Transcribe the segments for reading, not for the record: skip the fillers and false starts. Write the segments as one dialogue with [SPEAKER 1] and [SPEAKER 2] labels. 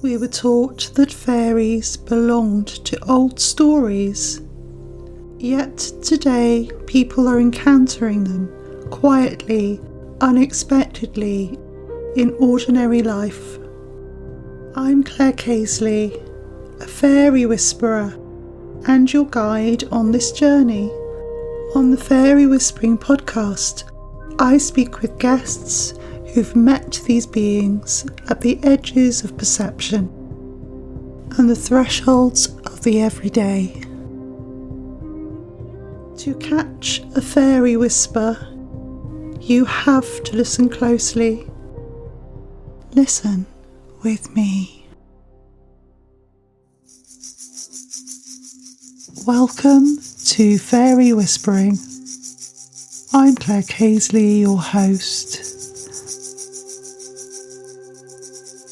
[SPEAKER 1] We were taught that fairies belonged to old stories, yet today people are encountering them quietly, unexpectedly, in ordinary life. I'm Claire Casely, a fairy whisperer, and your guide on this journey. On the Fairy Whispering podcast, I speak with guests who've met these beings at the edges of perception and the thresholds of the everyday. To catch a fairy whisper, you have to listen closely. Listen with me. Welcome to Fairy Whispering. I'm Claire Casely, your host.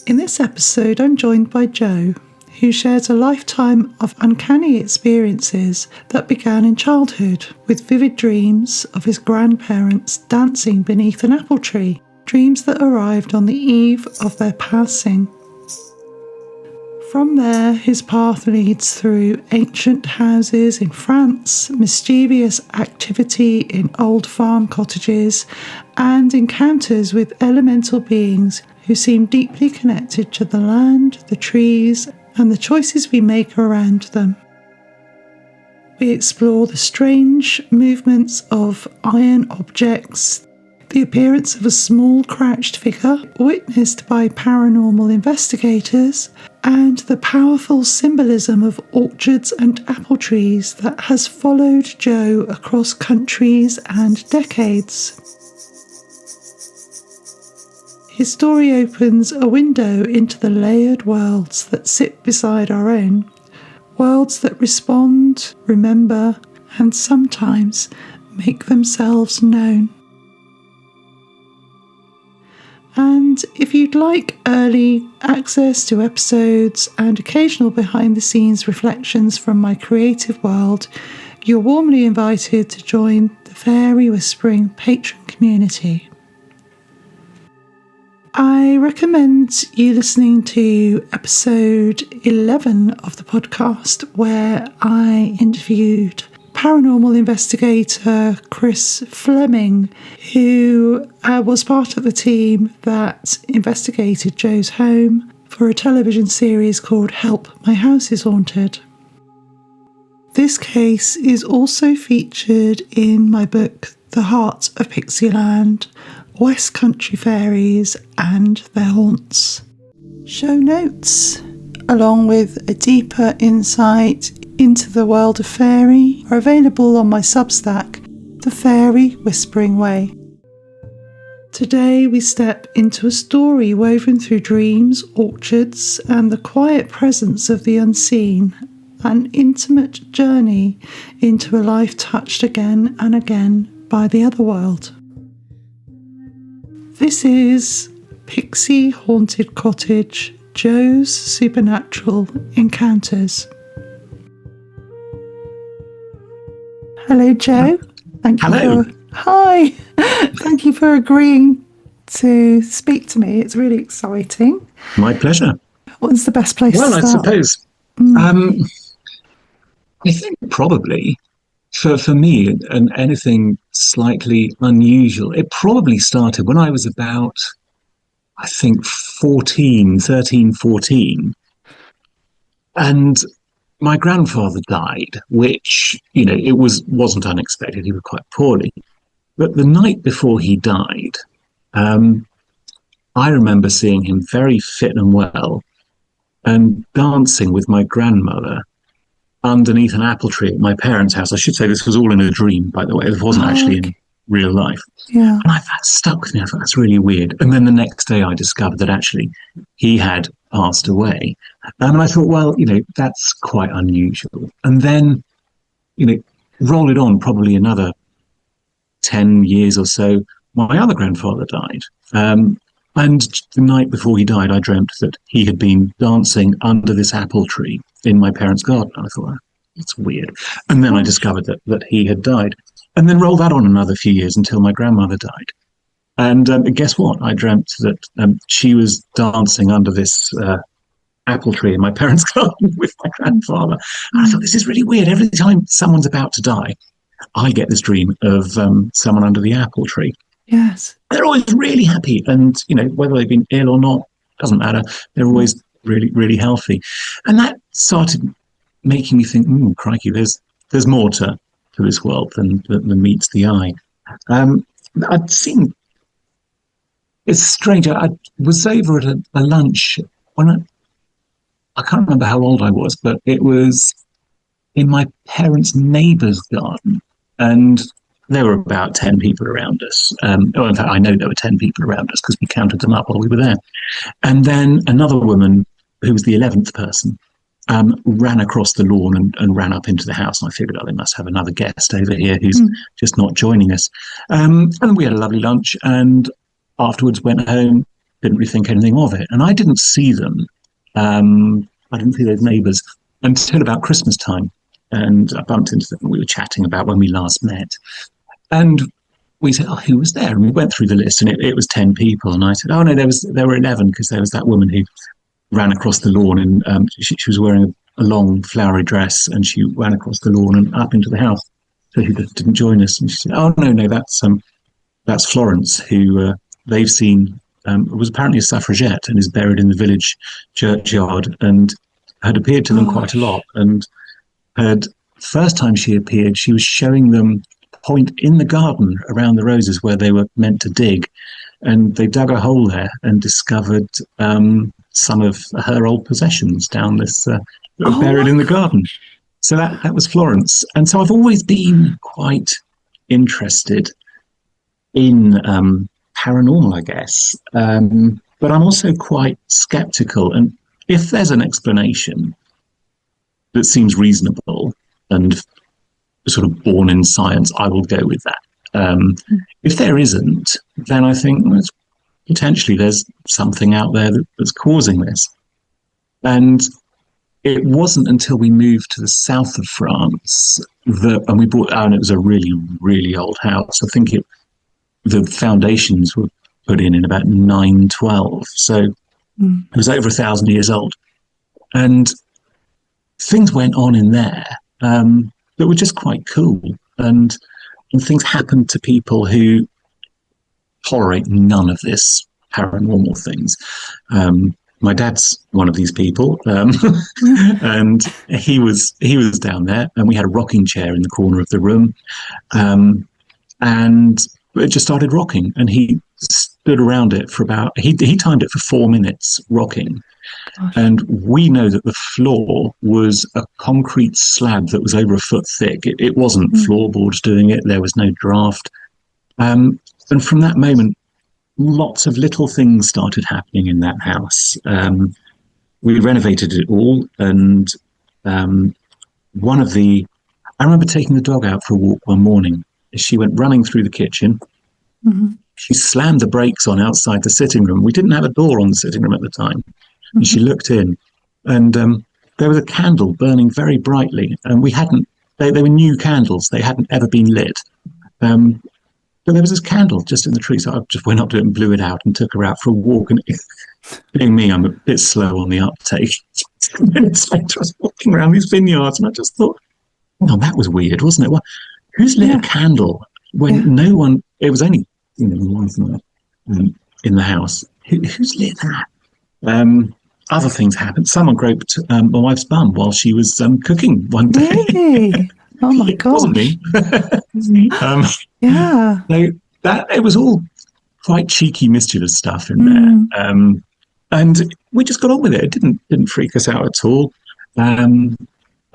[SPEAKER 1] In this episode, I'm joined by Jo, who shares a lifetime of uncanny experiences that began in childhood with vivid dreams of his grandparents dancing beneath an apple tree, dreams that arrived on the eve of their passing. From there, his path leads through ancient houses in France, mischievous activity in old farm cottages, and encounters with elemental beings who seem deeply connected to the land, the trees, and the choices we make around them. We explore the strange movements of iron objects, the appearance of a small crouched figure witnessed by paranormal investigators, and the powerful symbolism of orchards and apple trees that has followed Jo across countries and decades. His story opens a window into the layered worlds that sit beside our own, worlds that respond, remember, and sometimes make themselves known. And if you'd like early access to episodes and occasional behind-the-scenes reflections from my creative world, you're warmly invited to join the Fairy Whispering Patreon community. I recommend you listening to episode 11 of the podcast, where I interviewed paranormal investigator Chris Fleming, who was part of the team that investigated Jo's home for a television series called Help, My House is Haunted. This case is also featured in my book, The Heart of Pixie Land, West Country Fairies and Their Haunts. Show notes, along with a deeper insight into the world of fairy, are available on my Substack, The Fairy Whispering Way. Today we step into a story woven through dreams, orchards, and the quiet presence of the unseen, an intimate journey into a life touched again and again by the otherworld. This is Pixie Haunted Cottage, Jo's Supernatural Encounters. Hello, Jo.
[SPEAKER 2] Hello.
[SPEAKER 1] Hi. Thank you for agreeing to speak to me. It's really exciting.
[SPEAKER 2] My pleasure.
[SPEAKER 1] What's the best place to start?
[SPEAKER 2] Well, I suppose. I think probably for me, and anything slightly unusual, it probably started when I was about, I think, 13, 14. And my grandfather died, which, it wasn't unexpected. He was quite poorly. But the night before he died, I remember seeing him very fit and well and dancing with my grandmother underneath an apple tree at my parents' house. I should say this was all in a dream, by the way. It wasn't actually in real life.
[SPEAKER 1] Yeah.
[SPEAKER 2] And that stuck with me. I thought, that's really weird. And then the next day I discovered that actually he had passed away. And I thought, well, that's quite unusual. And then, roll it on probably another 10 years or so, my other grandfather died. And the night before he died, I dreamt that he had been dancing under this apple tree in my parents' garden. I thought, it's weird. And then I discovered that he had died. And then roll that on another few years until my grandmother died. And guess what? I dreamt that she was dancing under this apple tree in my parents' garden with my grandfather. And I thought, this is really weird. Every time someone's about to die, I get this dream of someone under the apple tree.
[SPEAKER 1] Yes.
[SPEAKER 2] They're always really happy. And, whether they've been ill or not, doesn't matter. They're always really, really healthy. And that started making me think, crikey, there's more to this world than meets the eye. I'd seen, it's strange, I was over at a lunch when I can't remember how old I was, but it was in my parents' neighbour's garden. And there were about 10 people around us. In fact, I know there were 10 people around us because we counted them up while we were there. And then another woman, who was the 11th person, ran across the lawn and ran up into the house. And I figured, they must have another guest over here who's just not joining us. And we had a lovely lunch and afterwards went home, didn't really think anything of it. And I didn't see them. I didn't see those neighbours until about Christmas time. And I bumped into them. We were chatting about when we last met. And we said, who was there? And we went through the list and it was 10 people. And I said, no, there were 11 because there was that woman who ran across the lawn and she was wearing a long flowery dress and she ran across the lawn and up into the house. So she didn't join us. And she said, no, that's Florence, who they've seen, was apparently a suffragette and is buried in the village churchyard and had appeared to them quite a lot. And first time she appeared, she was showing them a point in the garden around the roses where they were meant to dig. And they dug a hole there and discovered some of her old possessions down this, buried in the garden. So that was Florence. And so I've always been quite interested in paranormal, I guess. But I'm also quite skeptical. And if there's an explanation that seems reasonable and sort of born in science, I will go with that. If there isn't, then I think potentially there's something out there that's causing this. And it wasn't until we moved to the south of France and we bought, and it was a really, really old house. I think the foundations were put in about 912. So it was over 1,000 years old. And things went on in there that were just quite cool. And things happened to people who tolerate none of this paranormal things. My dad's one of these people, and he was down there, and we had a rocking chair in the corner of the room, and it just started rocking, and he stood around it for he timed it for 4 minutes rocking. Gosh. And we know that the floor was a concrete slab that was over a foot thick. It wasn't floorboards doing it. There was no draft. And from that moment, lots of little things started happening in that house. We renovated it all. And I remember taking the dog out for a walk one morning. She went running through the kitchen. Mm-hmm. She slammed the brakes on outside the sitting room. We didn't have a door on the sitting room at the time. And she looked in, and there was a candle burning very brightly, and they were new candles. They hadn't ever been lit. But there was this candle just in the tree, so I just went up to it and blew it out and took her out for a walk. And being me, I'm a bit slow on the uptake. Minutes later, I was walking around these vineyards, and I just thought, that was weird, wasn't it? Well, who's lit a candle when no one, it was only one in the house. Who's lit that? Other things happened. Someone groped my wife's bum while she was cooking one day.
[SPEAKER 1] Really? Oh my God!
[SPEAKER 2] Wasn't me.
[SPEAKER 1] Yeah.
[SPEAKER 2] So it was all quite cheeky, mischievous stuff in there, and we just got on with it. It didn't freak us out at all. I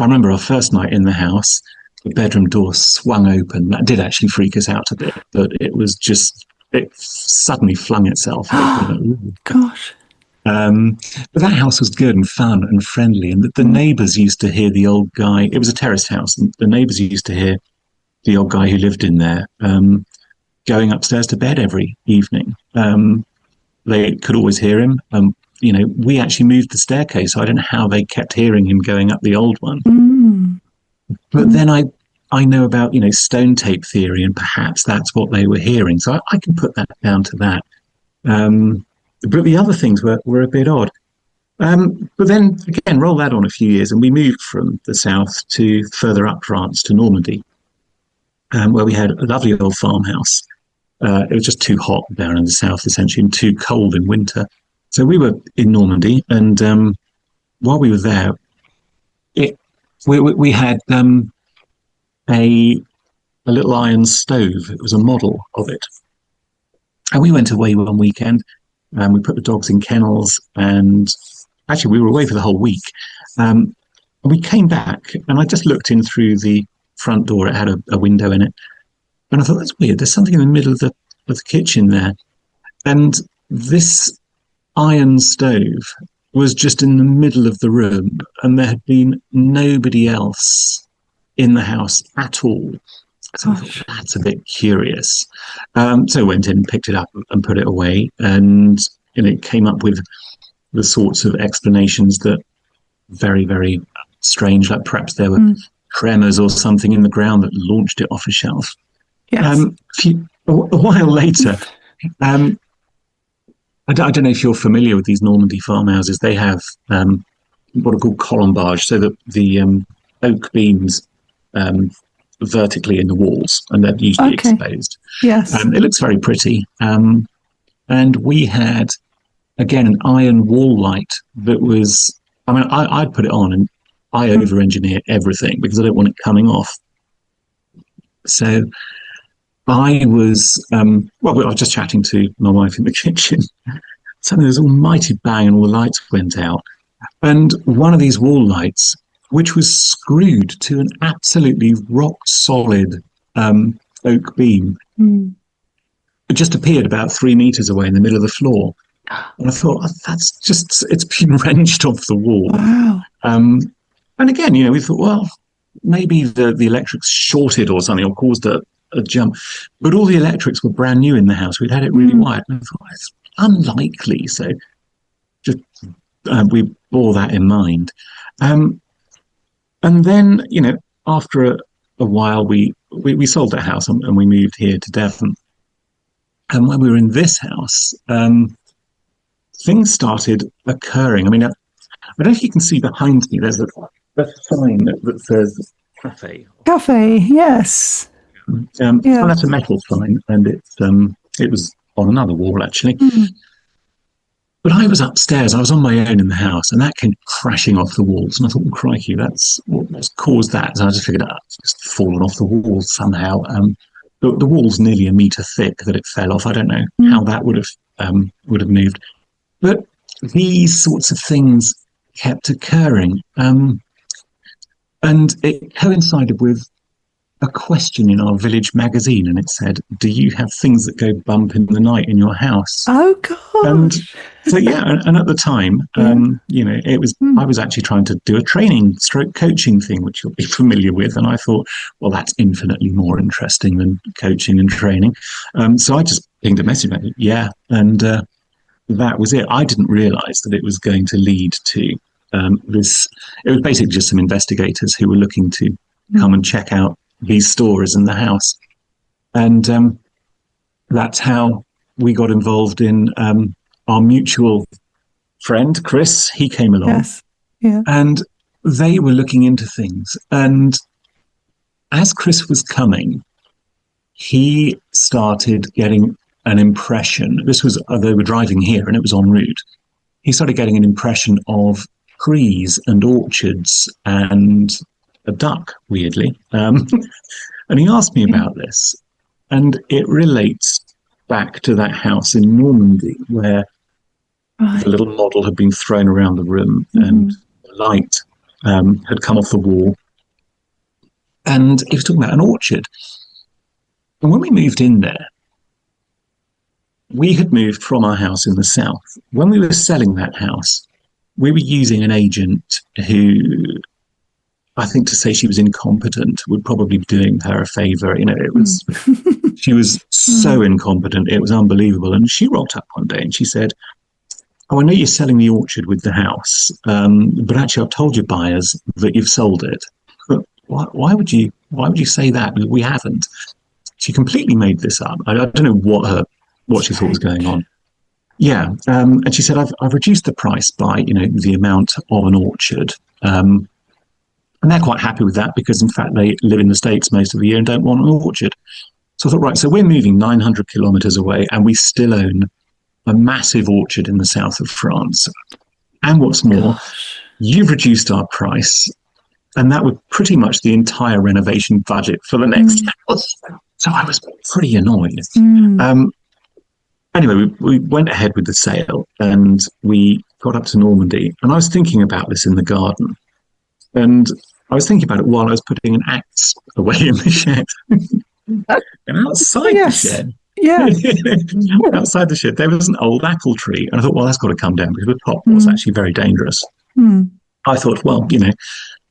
[SPEAKER 2] remember our first night in the house. The bedroom door swung open. That did actually freak us out a bit, but it suddenly flung itself open.
[SPEAKER 1] Gosh.
[SPEAKER 2] But that house was good and fun and friendly, and the neighbours used to hear the old guy. It was a terraced house, and the neighbours used to hear the old guy who lived in there going upstairs to bed every evening. They could always hear him. We actually moved the staircase, so I don't know how they kept hearing him going up the old one. But then I I know about, stone tape theory, and perhaps that's what they were hearing. So I can put that down to that. But the other things were a bit odd. But then again, roll that on a few years, and we moved from the south to further up France to Normandy, where we had a lovely old farmhouse. It was just too hot down in the south, essentially, and too cold in winter. So we were in Normandy, and while we were there, we had a little iron stove. It was a model of it, and we went away one weekend, and we put the dogs in kennels, and actually we were away for the whole week. And we came back, and I just looked in through the front door. It had a window in it, and I thought, that's weird. There's something in the middle of the kitchen there, and this iron stove was just in the middle of the room, and there had been nobody else in the house at all. So I thought, that's a bit curious. So I went in, picked it up, and put it away, and it came up with the sorts of explanations that very, very strange, like perhaps there were tremors or something in the ground that launched it off a shelf.
[SPEAKER 1] Yes.
[SPEAKER 2] A while later, I don't know if you're familiar with these Normandy farmhouses. They have what are called colombage, so that the oak beams vertically in the walls, and they're usually exposed.
[SPEAKER 1] Yes.
[SPEAKER 2] It looks very pretty. And we had, again, an iron wall light that was, I'd put it on, and I over-engineer everything because I don't want it coming off. So I was, I was just chatting to my wife in the kitchen. Suddenly there's an almighty bang and all the lights went out. And one of these wall lights, which was screwed to an absolutely rock-solid oak beam, it just appeared about 3 meters away in the middle of the floor. And I thought, it's been wrenched off the wall.
[SPEAKER 1] Wow.
[SPEAKER 2] And again, we thought, well, maybe the electrics shorted or something, or caused a jump. But all the electrics were brand new in the house. We'd had it really wired. And I thought, it's unlikely. So just we bore that in mind. And then, after a while, we sold that house and we moved here to Devon. And when we were in this house, things started occurring. I don't know if you can see behind me, there's a sign that says cafe.
[SPEAKER 1] Cafe, yes.
[SPEAKER 2] So that's a metal sign, and it was on another wall, actually. But I was upstairs, I was on my own in the house, and that came crashing off the walls. And I thought, well, crikey, what's caused that? So I just figured out it's just fallen off the walls somehow. The wall's nearly 1 meter thick that it fell off. I don't know how that would have moved. But these sorts of things kept occurring. And it coincided with a question in our village magazine, and it said, do you have things that go bump in the night in your house?
[SPEAKER 1] Oh, God.
[SPEAKER 2] And so, and at the time, it was, I was actually trying to do a training / coaching thing, which you'll be familiar with. And I thought, well, that's infinitely more interesting than coaching and training. So I just pinged a message back, and that was it. I didn't realize that it was going to lead to this. It was basically just some investigators who were looking to come and check out these stories in the house. And that's how we got involved in our mutual friend, Chris. He came along.
[SPEAKER 1] Yes. Yeah.
[SPEAKER 2] And they were looking into things. And as Chris was coming, he started getting an impression. This was, they were driving here and it was en route. He started getting an impression of trees and orchards and a duck, weirdly. And he asked me about this. And it relates back to that house in Normandy where the little model had been thrown around the room and the light had come off the wall. And he was talking about an orchard. And when we moved in there, we had moved from our house in the south. When we were selling that house, we were using an agent who, I think to say she was incompetent would probably be doing her a favor. It was, she was so incompetent. It was unbelievable. And she rocked up one day and she said, oh, I know you're selling the orchard with the house, but actually I've told your buyers that you've sold it. But why would you why would you say that? We haven't. She completely made this up. I don't know what she thought was going on. Yeah, and she said, I've reduced the price by, the amount of an orchard. And they're quite happy with that because, in fact, they live in the States most of the year and don't want an orchard. So I thought, right, so we're moving 900 kilometres away and we still own a massive orchard in the south of France. And what's more, you've reduced our price, and that was pretty much the entire renovation budget for the next house. So I was pretty annoyed. Anyway, we went ahead with the sale and we got up to Normandy. And I was thinking about this in the garden. And I was thinking about it while I was putting an axe away in the shed. And outside the shed, outside the shed, there was an old apple tree. And I thought, well, that's got to come down because the top was actually very dangerous. I thought, well,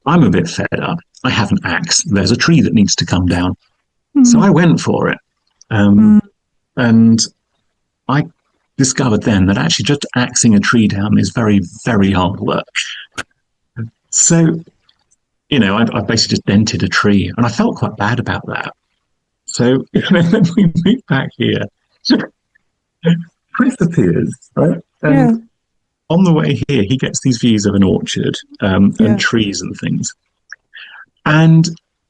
[SPEAKER 2] I'm a bit fed up. I have an axe. There's a tree that needs to come down. So I went for it. And I discovered then that actually just axing a tree down is very, very hard work. So, I basically just dented a tree, and I felt quite bad about that. So then we moved back here. Chris appears, right? And on the way here, he gets these views of an orchard and trees and things. And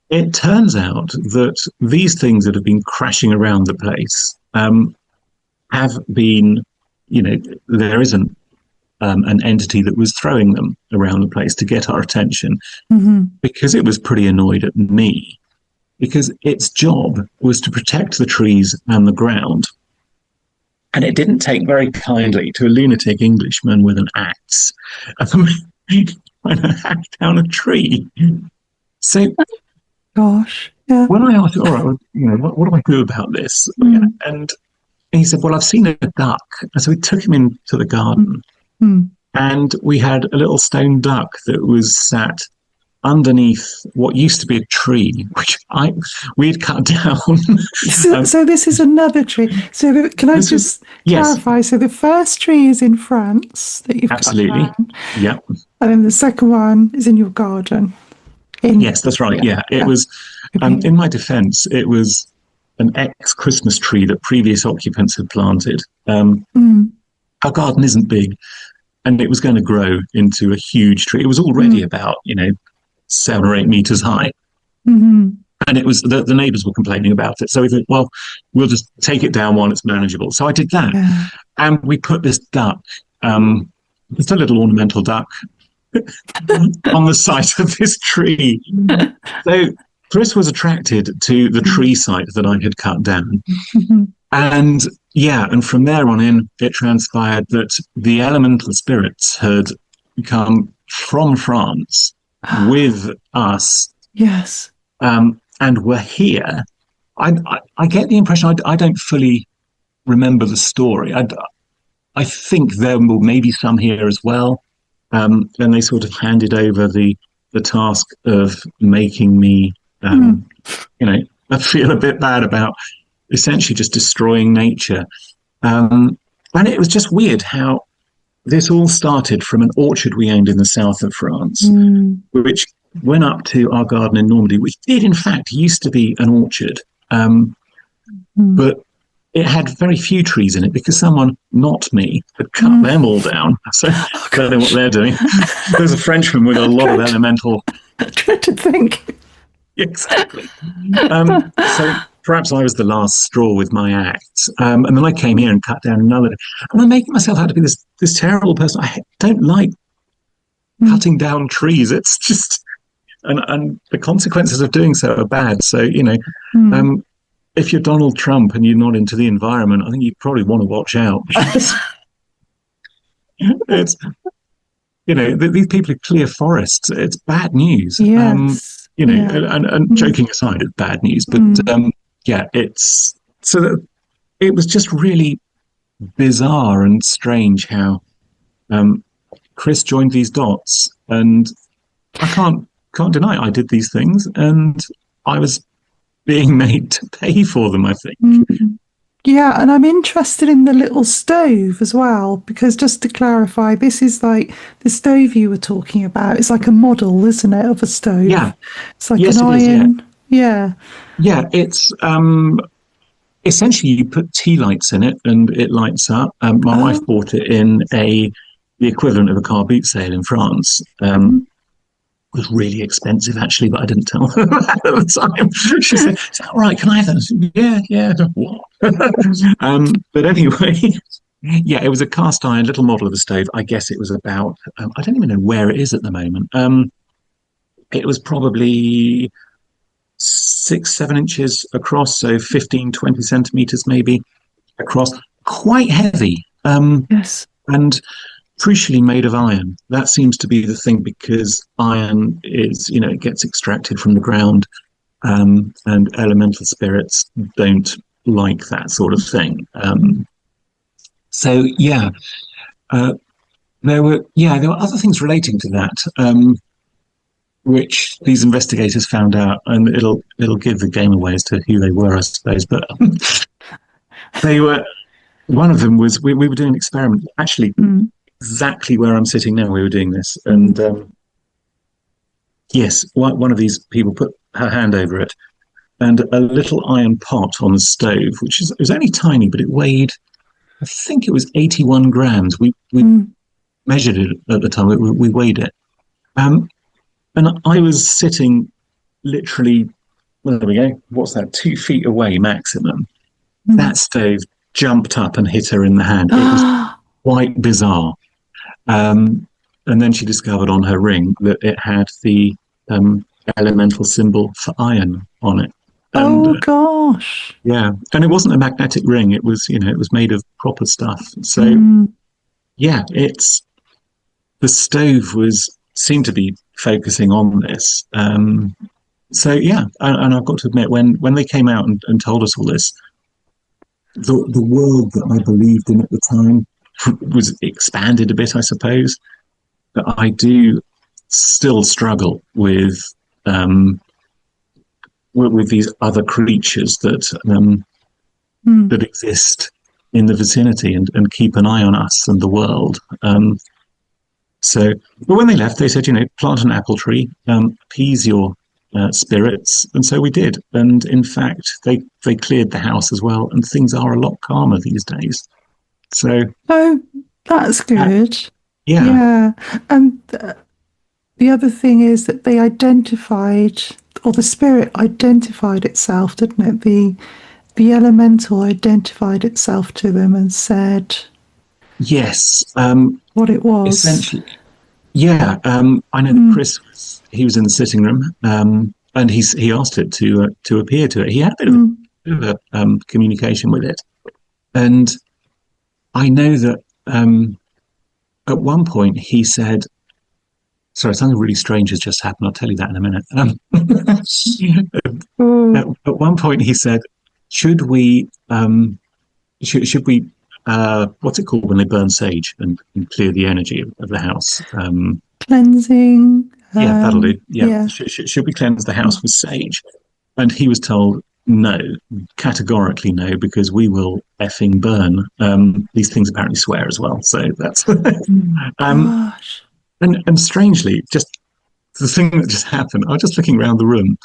[SPEAKER 2] it turns out that these things that have been crashing around the place have been, there isn't an entity that was throwing them around the place to get our attention because it was pretty annoyed at me because its job was to protect the trees and the ground. And it didn't take very kindly to a lunatic Englishman with an axe trying to hack down a tree. So, when I asked, all right, what do I do about this? And he said, well, I've seen a duck. And so we took him into the garden and we had a little stone duck that was sat underneath what used to be a tree, which we'd cut down.
[SPEAKER 1] So this is another tree. So can I just clarify? So the first tree is in France that you've
[SPEAKER 2] absolutely
[SPEAKER 1] cut down.
[SPEAKER 2] Yeah,
[SPEAKER 1] and then the second one is in your garden.
[SPEAKER 2] Yes, that's right. Yeah, it was. In my defence, it was an ex-Christmas tree that previous occupants had planted. Our garden isn't big, and it was going to grow into a huge tree. It was already about 7 or 8 meters high. And it was the neighbours were complaining about it. So we thought, well, we'll just take it down while it's manageable. So I did that. And we put this duck, just a little ornamental duck, on the site of this tree. So Chris was attracted to the tree site that I had cut down. And from there on in, it transpired that the elemental spirits had come from France with us.
[SPEAKER 1] Yes.
[SPEAKER 2] And were here. I get the impression, I don't fully remember the story. I think there were maybe some here as well. And they sort of handed over the task of making me, I feel a bit bad about essentially just destroying nature. And it was just weird how this all started from an orchard we owned in the south of France, which went up to our garden in Normandy, which did in fact used to be an orchard. But it had very few trees in it because someone, not me, had cut them all down. So I don't know what they're doing. There's a Frenchman with a lot of elemental...
[SPEAKER 1] Trying to think.
[SPEAKER 2] Exactly. So perhaps I was the last straw with my act. And then I came here and cut down another. And I'm making myself out to be this terrible person. I don't like cutting down trees. It's just... And the consequences of doing so are bad. So, if you're Donald Trump and you're not into the environment, I think you probably want to watch out. It's, these people who clear forests. It's bad news.
[SPEAKER 1] Yes.
[SPEAKER 2] And joking aside, it's bad news. But it's so that it was just really bizarre and strange how Chris joined these dots, and I can't deny I did these things, and I was being made to pay for them, I think.
[SPEAKER 1] Yeah, and I'm interested in the little stove as well, because just to clarify, this is like the stove you were talking about. It's like a model, isn't it, of a stove?
[SPEAKER 2] Yeah.
[SPEAKER 1] It's like an iron. Yeah.
[SPEAKER 2] Yeah, it's essentially you put tea lights in it and it lights up. My wife
[SPEAKER 1] Oh.
[SPEAKER 2] bought it in the equivalent of a car boot sale in France.
[SPEAKER 1] Mhm.
[SPEAKER 2] It was really expensive actually, but I didn't tell her that at the time. She said, "Is that right? Can I have that?" I said, yeah, yeah. What? But anyway, yeah, it was a cast iron little model of a stove. I guess it was about. I don't even know where it is at the moment. It was probably 6, 7 inches across, so 15, 20 centimeters maybe across, quite heavy,
[SPEAKER 1] Yes.
[SPEAKER 2] and crucially made of iron. That seems to be the thing because iron is, it gets extracted from the ground, and elemental spirits don't like that sort of thing. So yeah, uh, there were other things relating to that. Which these investigators found out, and it'll give the game away as to who they were, I suppose. But they were one of them was we were doing an experiment, actually
[SPEAKER 1] Mm.
[SPEAKER 2] exactly where I'm sitting now. We were doing this,
[SPEAKER 1] Mm.
[SPEAKER 2] and yes, one of these people put her hand over it, and a little iron pot on the stove, which is it was only tiny, but it weighed, I think it was 81 grams. We
[SPEAKER 1] Mm.
[SPEAKER 2] measured it at the time. We weighed it, um, and I was sitting literally, well, there we go. What's that? 2 feet away maximum.
[SPEAKER 1] Mm.
[SPEAKER 2] That stove jumped up and hit her in the hand. It was quite bizarre. Um, and then she discovered on her ring that it had the um, elemental symbol for iron on it. And
[SPEAKER 1] Oh gosh.
[SPEAKER 2] yeah, and it wasn't a magnetic ring. It was, it was made of proper stuff. So
[SPEAKER 1] Mm.
[SPEAKER 2] yeah, it's the stove was seemed to be focusing on this. So yeah, and I've got to admit, when they came out and told us all this, the world that I believed in at the time was expanded a bit, I suppose. But I do still struggle um, with these other creatures
[SPEAKER 1] Mm.
[SPEAKER 2] that exist in the vicinity and keep an eye on us and the world. So, but when they left, they said, plant an apple tree, appease your spirits, and so we did. And in fact, they cleared the house as well, and things are a lot calmer these days. So,
[SPEAKER 1] Oh, that's
[SPEAKER 2] uh,
[SPEAKER 1] good.
[SPEAKER 2] yeah,
[SPEAKER 1] Yeah. And the other thing is that they identified, or the spirit identified itself, didn't it? The elemental identified itself to them and said
[SPEAKER 2] yes,
[SPEAKER 1] what it was.
[SPEAKER 2] essentially, yeah. I know that
[SPEAKER 1] Mm.
[SPEAKER 2] Chris he was in the sitting room, and he asked it to appear to it. He had a
[SPEAKER 1] Mm.
[SPEAKER 2] bit of a communication with it, and I know that at one point he said, sorry, something really strange has just happened. I'll tell you that in a minute.
[SPEAKER 1] Oh.
[SPEAKER 2] At one point he said, should we, should we, what's it called when they burn sage and clear the energy of the house?
[SPEAKER 1] Cleansing.
[SPEAKER 2] Yeah, that'll do. Yeah.
[SPEAKER 1] Yeah.
[SPEAKER 2] Should we cleanse the
[SPEAKER 1] Mm.
[SPEAKER 2] house with sage? And he was told, no, categorically no, because we will effing burn. These things apparently swear as well. So that's, um,
[SPEAKER 1] Gosh.
[SPEAKER 2] and strangely, just the thing that just happened, I was just looking around the room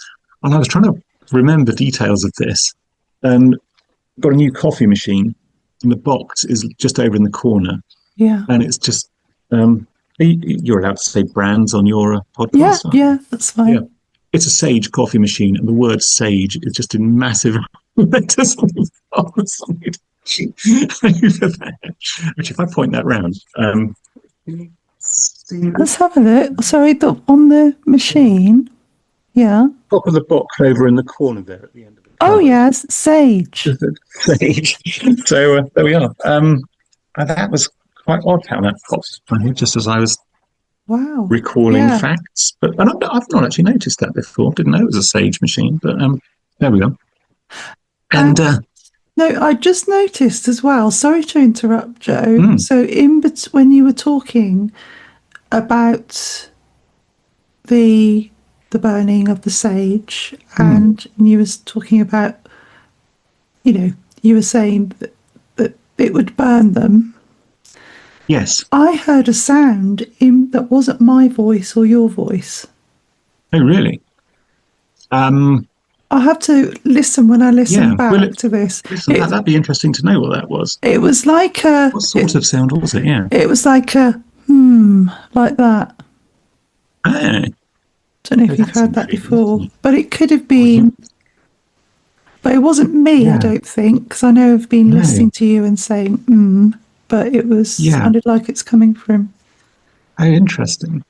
[SPEAKER 2] and I was trying to remember details of this. And got a new coffee machine, and the box is just over in the corner.
[SPEAKER 1] Yeah.
[SPEAKER 2] And it's just, you're allowed to say brands on your
[SPEAKER 1] Yeah.
[SPEAKER 2] podcast, aren't you?
[SPEAKER 1] Yeah. That's
[SPEAKER 2] Yeah.
[SPEAKER 1] fine.
[SPEAKER 2] It's a Sage coffee machine, and the word Sage is just in massive letters on the side over there. Which, if I point that round, see
[SPEAKER 1] Let's
[SPEAKER 2] the
[SPEAKER 1] have a look. Sorry, on the machine. Yeah.
[SPEAKER 2] top of the box over in the corner there at the end of the
[SPEAKER 1] Oh,
[SPEAKER 2] cupboard.
[SPEAKER 1] yes. Sage.
[SPEAKER 2] Sage. So there we are. And that was quite odd how that popped in my head just as I was
[SPEAKER 1] Wow.
[SPEAKER 2] recalling
[SPEAKER 1] Yeah.
[SPEAKER 2] facts. But and I've not actually noticed that before. Didn't know it was a Sage machine. But there we go. And
[SPEAKER 1] Um, no, I just noticed as well. Sorry to interrupt, Joe.
[SPEAKER 2] mm,
[SPEAKER 1] So, when you were talking about the burning of the sage,
[SPEAKER 2] mm,
[SPEAKER 1] and you was talking about, you were saying that it would burn them.
[SPEAKER 2] yes.
[SPEAKER 1] I heard a sound that wasn't my voice or your voice.
[SPEAKER 2] Oh, really? Um,
[SPEAKER 1] I'll have to listen when I listen
[SPEAKER 2] Yeah,
[SPEAKER 1] back to this.
[SPEAKER 2] listen, that'd be interesting to know what that was.
[SPEAKER 1] It was like
[SPEAKER 2] What sort of sound was it? Yeah.
[SPEAKER 1] it was like a like that.
[SPEAKER 2] Ah,
[SPEAKER 1] Don't know
[SPEAKER 2] oh,
[SPEAKER 1] if you've
[SPEAKER 2] that's
[SPEAKER 1] heard that
[SPEAKER 2] intriguing, isn't
[SPEAKER 1] before,
[SPEAKER 2] it?
[SPEAKER 1] but it could have
[SPEAKER 2] Oh, yeah.
[SPEAKER 1] been. But it wasn't me, I
[SPEAKER 2] Yeah.
[SPEAKER 1] don't think, because I know I've been
[SPEAKER 2] No.
[SPEAKER 1] listening to you and saying but it was
[SPEAKER 2] Yeah.
[SPEAKER 1] sounded like it's coming from.
[SPEAKER 2] Oh, interesting.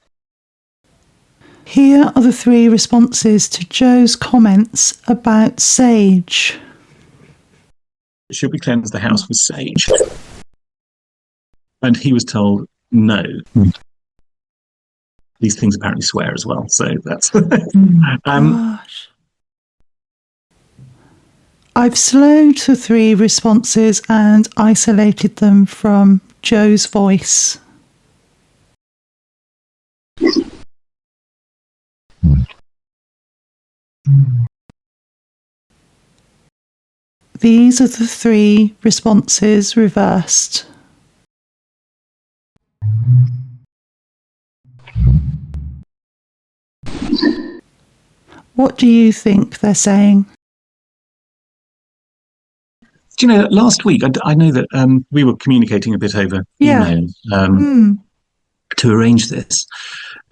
[SPEAKER 1] Here are the 3 responses to Joe's comments about sage.
[SPEAKER 2] Should we cleanse the house with sage? And he was told no. These things apparently swear as well, so that's.
[SPEAKER 1] Gosh. I've slowed the 3 responses and isolated them from Joe's voice. These are the 3 responses reversed. What do you think they're saying?
[SPEAKER 2] Do you know, last week, I know that we were communicating a bit over
[SPEAKER 1] Yeah.
[SPEAKER 2] email to arrange this.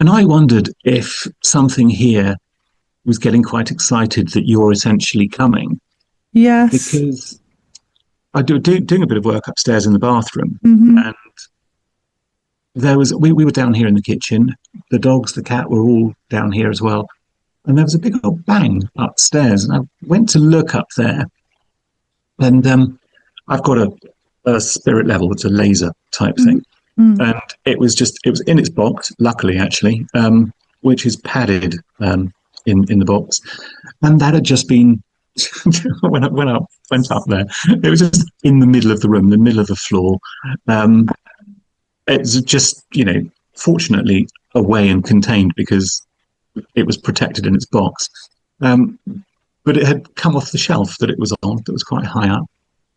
[SPEAKER 2] And I wondered if something here was getting quite excited that you're essentially coming.
[SPEAKER 1] Yes.
[SPEAKER 2] Because I doing a bit of work upstairs in the bathroom.
[SPEAKER 1] Mm-hmm.
[SPEAKER 2] And we were down here in the kitchen. The dogs, the cat were all down here as well. And there was a big old bang upstairs. And I went to look up there. And I've got a spirit level. It's a laser type thing.
[SPEAKER 1] Mm-hmm.
[SPEAKER 2] And it was in its box, luckily, actually, which is padded in the box. And that had just been, when I went up there, it was just in the middle of the room, the middle of the floor. It's just, fortunately away and contained because it was protected in its box. But it had come off the shelf that it was on, that was quite high up.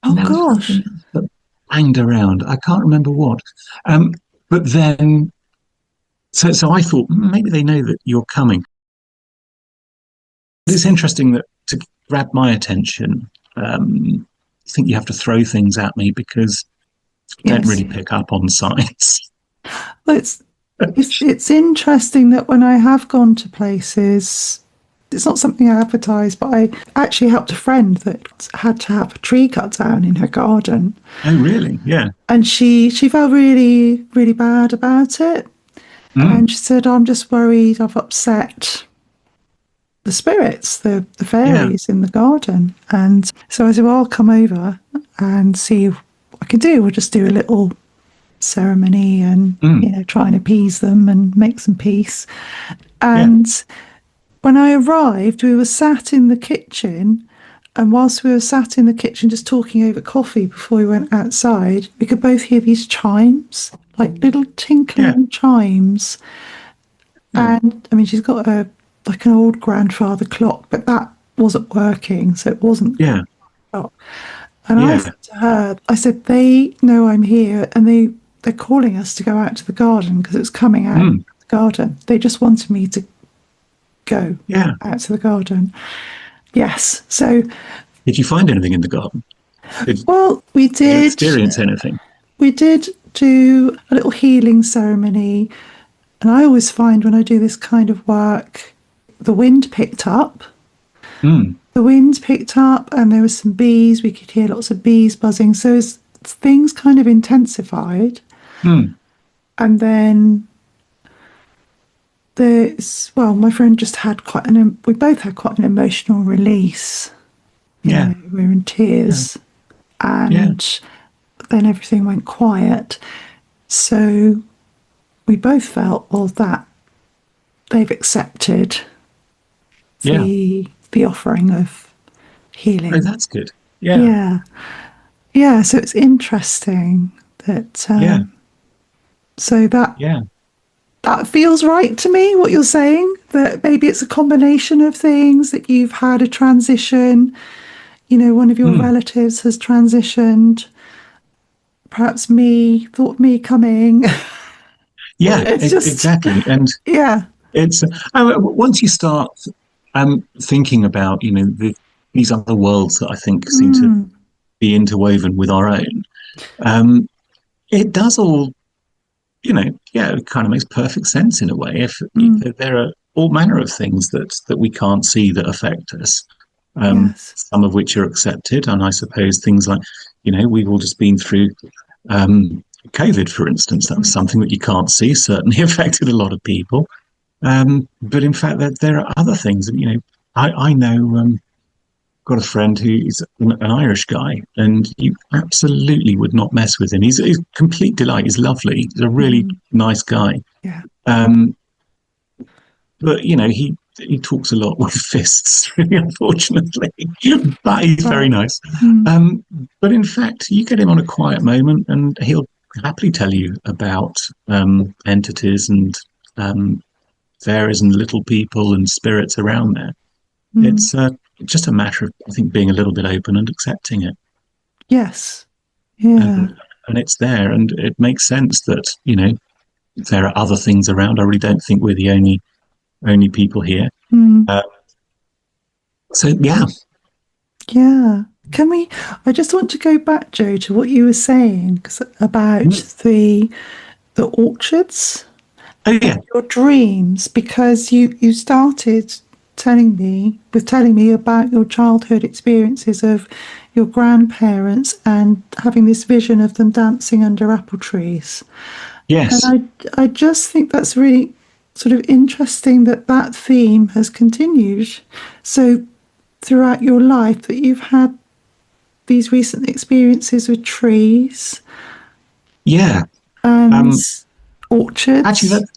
[SPEAKER 1] Oh, gosh.
[SPEAKER 2] That banged around. I can't remember what. But then, so I thought maybe they know that you're coming. It's interesting that to grab my attention, I think you have to throw things at me because I don't really pick up on signs.
[SPEAKER 1] Well, it's interesting that when I have gone to places, it's not something I advertise, but I actually helped a friend that had to have a tree cut down in her garden.
[SPEAKER 2] Oh, really? Yeah.
[SPEAKER 1] And she felt really, really bad about it. And she said, I'm just worried I've upset the spirits, the fairies in the garden. And so I said, well, I'll come over and see what I can do. We'll just do a little ceremony and, try and appease them and make some peace. And when I arrived, we were sat in the kitchen. And whilst we were sat in the kitchen just talking over coffee before we went outside, we could both hear these chimes, like little tinkling chimes. And I mean, she's got an old grandfather clock, but that wasn't working, so it wasn't. Yeah. And I said to her, I said, they know I'm here, and they're calling us to go out to the garden because it's coming out of the garden. They just wanted me to go out to the garden. Yes. So,
[SPEAKER 2] did you find anything in the garden?
[SPEAKER 1] We did.
[SPEAKER 2] Did you experience anything?
[SPEAKER 1] We did do a little healing ceremony. And I always find when I do this kind of work, the wind picked up. The wind picked up and there were some bees. We could hear lots of bees buzzing. So things kind of intensified. And then my friend just had we both had quite an emotional release. You know, we were in tears. And then everything went quiet. So we both felt, well, that they've accepted the offering of healing.
[SPEAKER 2] Oh, that's good.
[SPEAKER 1] Yeah. So it's interesting that. So that feels right to me. What you're saying, that maybe it's a combination of things, that you've had a transition. One of your relatives has transitioned. Perhaps me coming.
[SPEAKER 2] Yeah, exactly. And it's once you start thinking about, these other worlds that I think seem to
[SPEAKER 1] Mm,
[SPEAKER 2] be interwoven with our own. Um, it does all, yeah, it kind of makes perfect sense in a way.
[SPEAKER 1] mm,
[SPEAKER 2] If there are all manner of things that we can't see that affect us,
[SPEAKER 1] yes.
[SPEAKER 2] some of which are accepted, and I suppose things like, we've all just been through COVID, for instance. That was
[SPEAKER 1] Mm,
[SPEAKER 2] something that you can't see, certainly affected a lot of people. But in fact, there are other things, and I know. Got a friend who's an Irish guy, and you absolutely would not mess with him. He's a complete delight. He's lovely. He's a really
[SPEAKER 1] mm,
[SPEAKER 2] nice guy.
[SPEAKER 1] yeah.
[SPEAKER 2] Um, but he talks a lot with fists, really, unfortunately. But he's very
[SPEAKER 1] Well,
[SPEAKER 2] nice.
[SPEAKER 1] mm,
[SPEAKER 2] Um, but in fact, you get him on a quiet moment, and he'll happily tell you about entities and um, fairies and little people and spirits around there.
[SPEAKER 1] mm,
[SPEAKER 2] It's just a matter of, I think, being a little bit open and accepting it,
[SPEAKER 1] yes. Yeah.
[SPEAKER 2] and it's there, and it makes sense that there are other things around. I really don't think we're the only people here.
[SPEAKER 1] Mm,
[SPEAKER 2] Uh, so yeah,
[SPEAKER 1] yeah. Can we? I just want to go back, Joe, to what you were saying about
[SPEAKER 2] mm,
[SPEAKER 1] the orchards
[SPEAKER 2] oh
[SPEAKER 1] and
[SPEAKER 2] yeah,
[SPEAKER 1] your dreams, because you started telling me about your childhood experiences of your grandparents and having this vision of them dancing under apple trees. And
[SPEAKER 2] yes,
[SPEAKER 1] I just think that's really sort of interesting that that theme has continued. So throughout your life that you've had these recent experiences with trees
[SPEAKER 2] yeah.
[SPEAKER 1] and
[SPEAKER 2] Um, Actually,
[SPEAKER 1] orchards.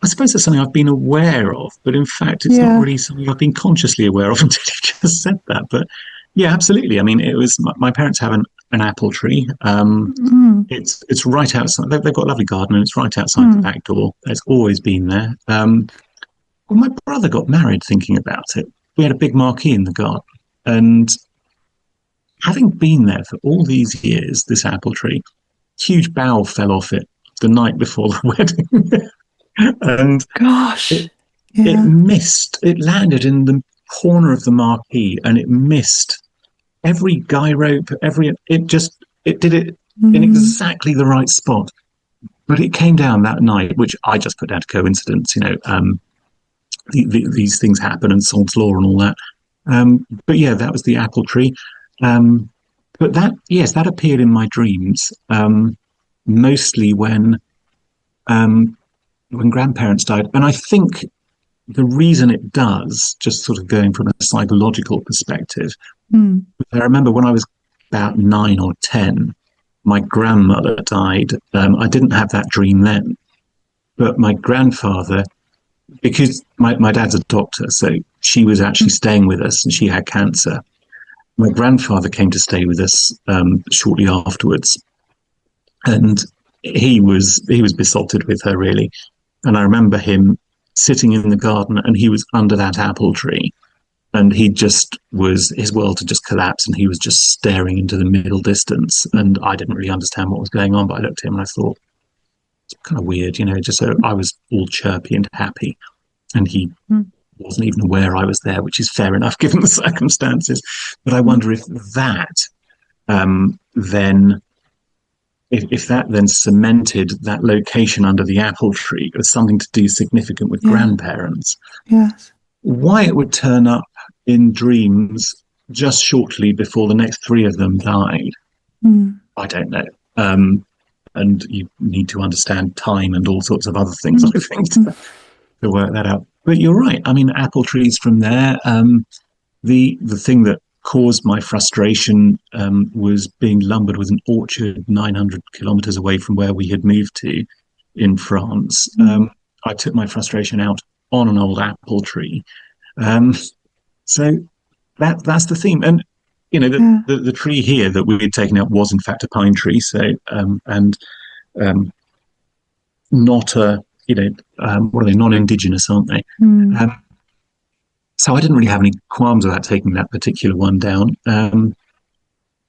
[SPEAKER 2] I suppose that's something I've been aware of, but in fact, it's not
[SPEAKER 1] Yeah.
[SPEAKER 2] really something I've been consciously aware of until you just said that. But yeah, absolutely. I mean, it was my parents have an apple tree.
[SPEAKER 1] Mm,
[SPEAKER 2] It's right outside. They've got a lovely garden, and it's right outside the
[SPEAKER 1] mm,
[SPEAKER 2] back door. It's always been there. When my brother got married, thinking about it, we had a big marquee in the garden, and having been there for all these years, this apple tree, huge bough fell off it the night before the wedding, and
[SPEAKER 1] gosh.
[SPEAKER 2] it it
[SPEAKER 1] Yeah.
[SPEAKER 2] missed. It landed in the corner of the marquee, and it missed every guy rope. It did it in
[SPEAKER 1] Mm,
[SPEAKER 2] exactly the right spot. But it came down that night, which I just put down to coincidence. These things happen, and Sod's law and all that. But yeah, that was the apple tree. Um, but that, yes, that appeared in my dreams, mostly when grandparents died, and I think the reason it does, just sort of going from a psychological perspective,
[SPEAKER 1] mm,
[SPEAKER 2] I remember when I was about 9 or 10, my grandmother died. I didn't have that dream then, but my grandfather, because my dad's a doctor, so she was actually
[SPEAKER 1] mm,
[SPEAKER 2] staying with us and she had cancer. My grandfather came to stay with us shortly afterwards, and he was besotted with her, really. And I remember him sitting in the garden, and he was under that apple tree, and he just was, his world had just collapsed, and he was just staring into the middle distance, and I didn't really understand what was going on, but I looked at him and I thought, it's kind of weird, just so I was all chirpy and happy, and he
[SPEAKER 1] mm,
[SPEAKER 2] wasn't even aware I was there, which is fair enough given the circumstances. But I
[SPEAKER 1] mm,
[SPEAKER 2] wonder if that then if that then cemented that location under the apple tree as something to do significant with
[SPEAKER 1] yeah.
[SPEAKER 2] grandparents.
[SPEAKER 1] Yes.
[SPEAKER 2] Why it would turn up in dreams just shortly before the next three of them died,
[SPEAKER 1] Mm,
[SPEAKER 2] I don't know. And you need to understand time and all sorts of other things,
[SPEAKER 1] mm,
[SPEAKER 2] I think,
[SPEAKER 1] mm,
[SPEAKER 2] to work that out. But you're right. I mean, apple trees from there. The thing that caused my frustration was being lumbered with an orchard 900 kilometers away from where we had moved to in France.
[SPEAKER 1] mm,
[SPEAKER 2] I took my frustration out on an old apple tree. Um, so that's the theme. And
[SPEAKER 1] yeah.
[SPEAKER 2] the tree here that we had taken out was in fact a pine tree. So and um, not a what are they, non-indigenous, aren't they?
[SPEAKER 1] Mm.
[SPEAKER 2] Um, so I didn't really have any qualms about taking that particular one down.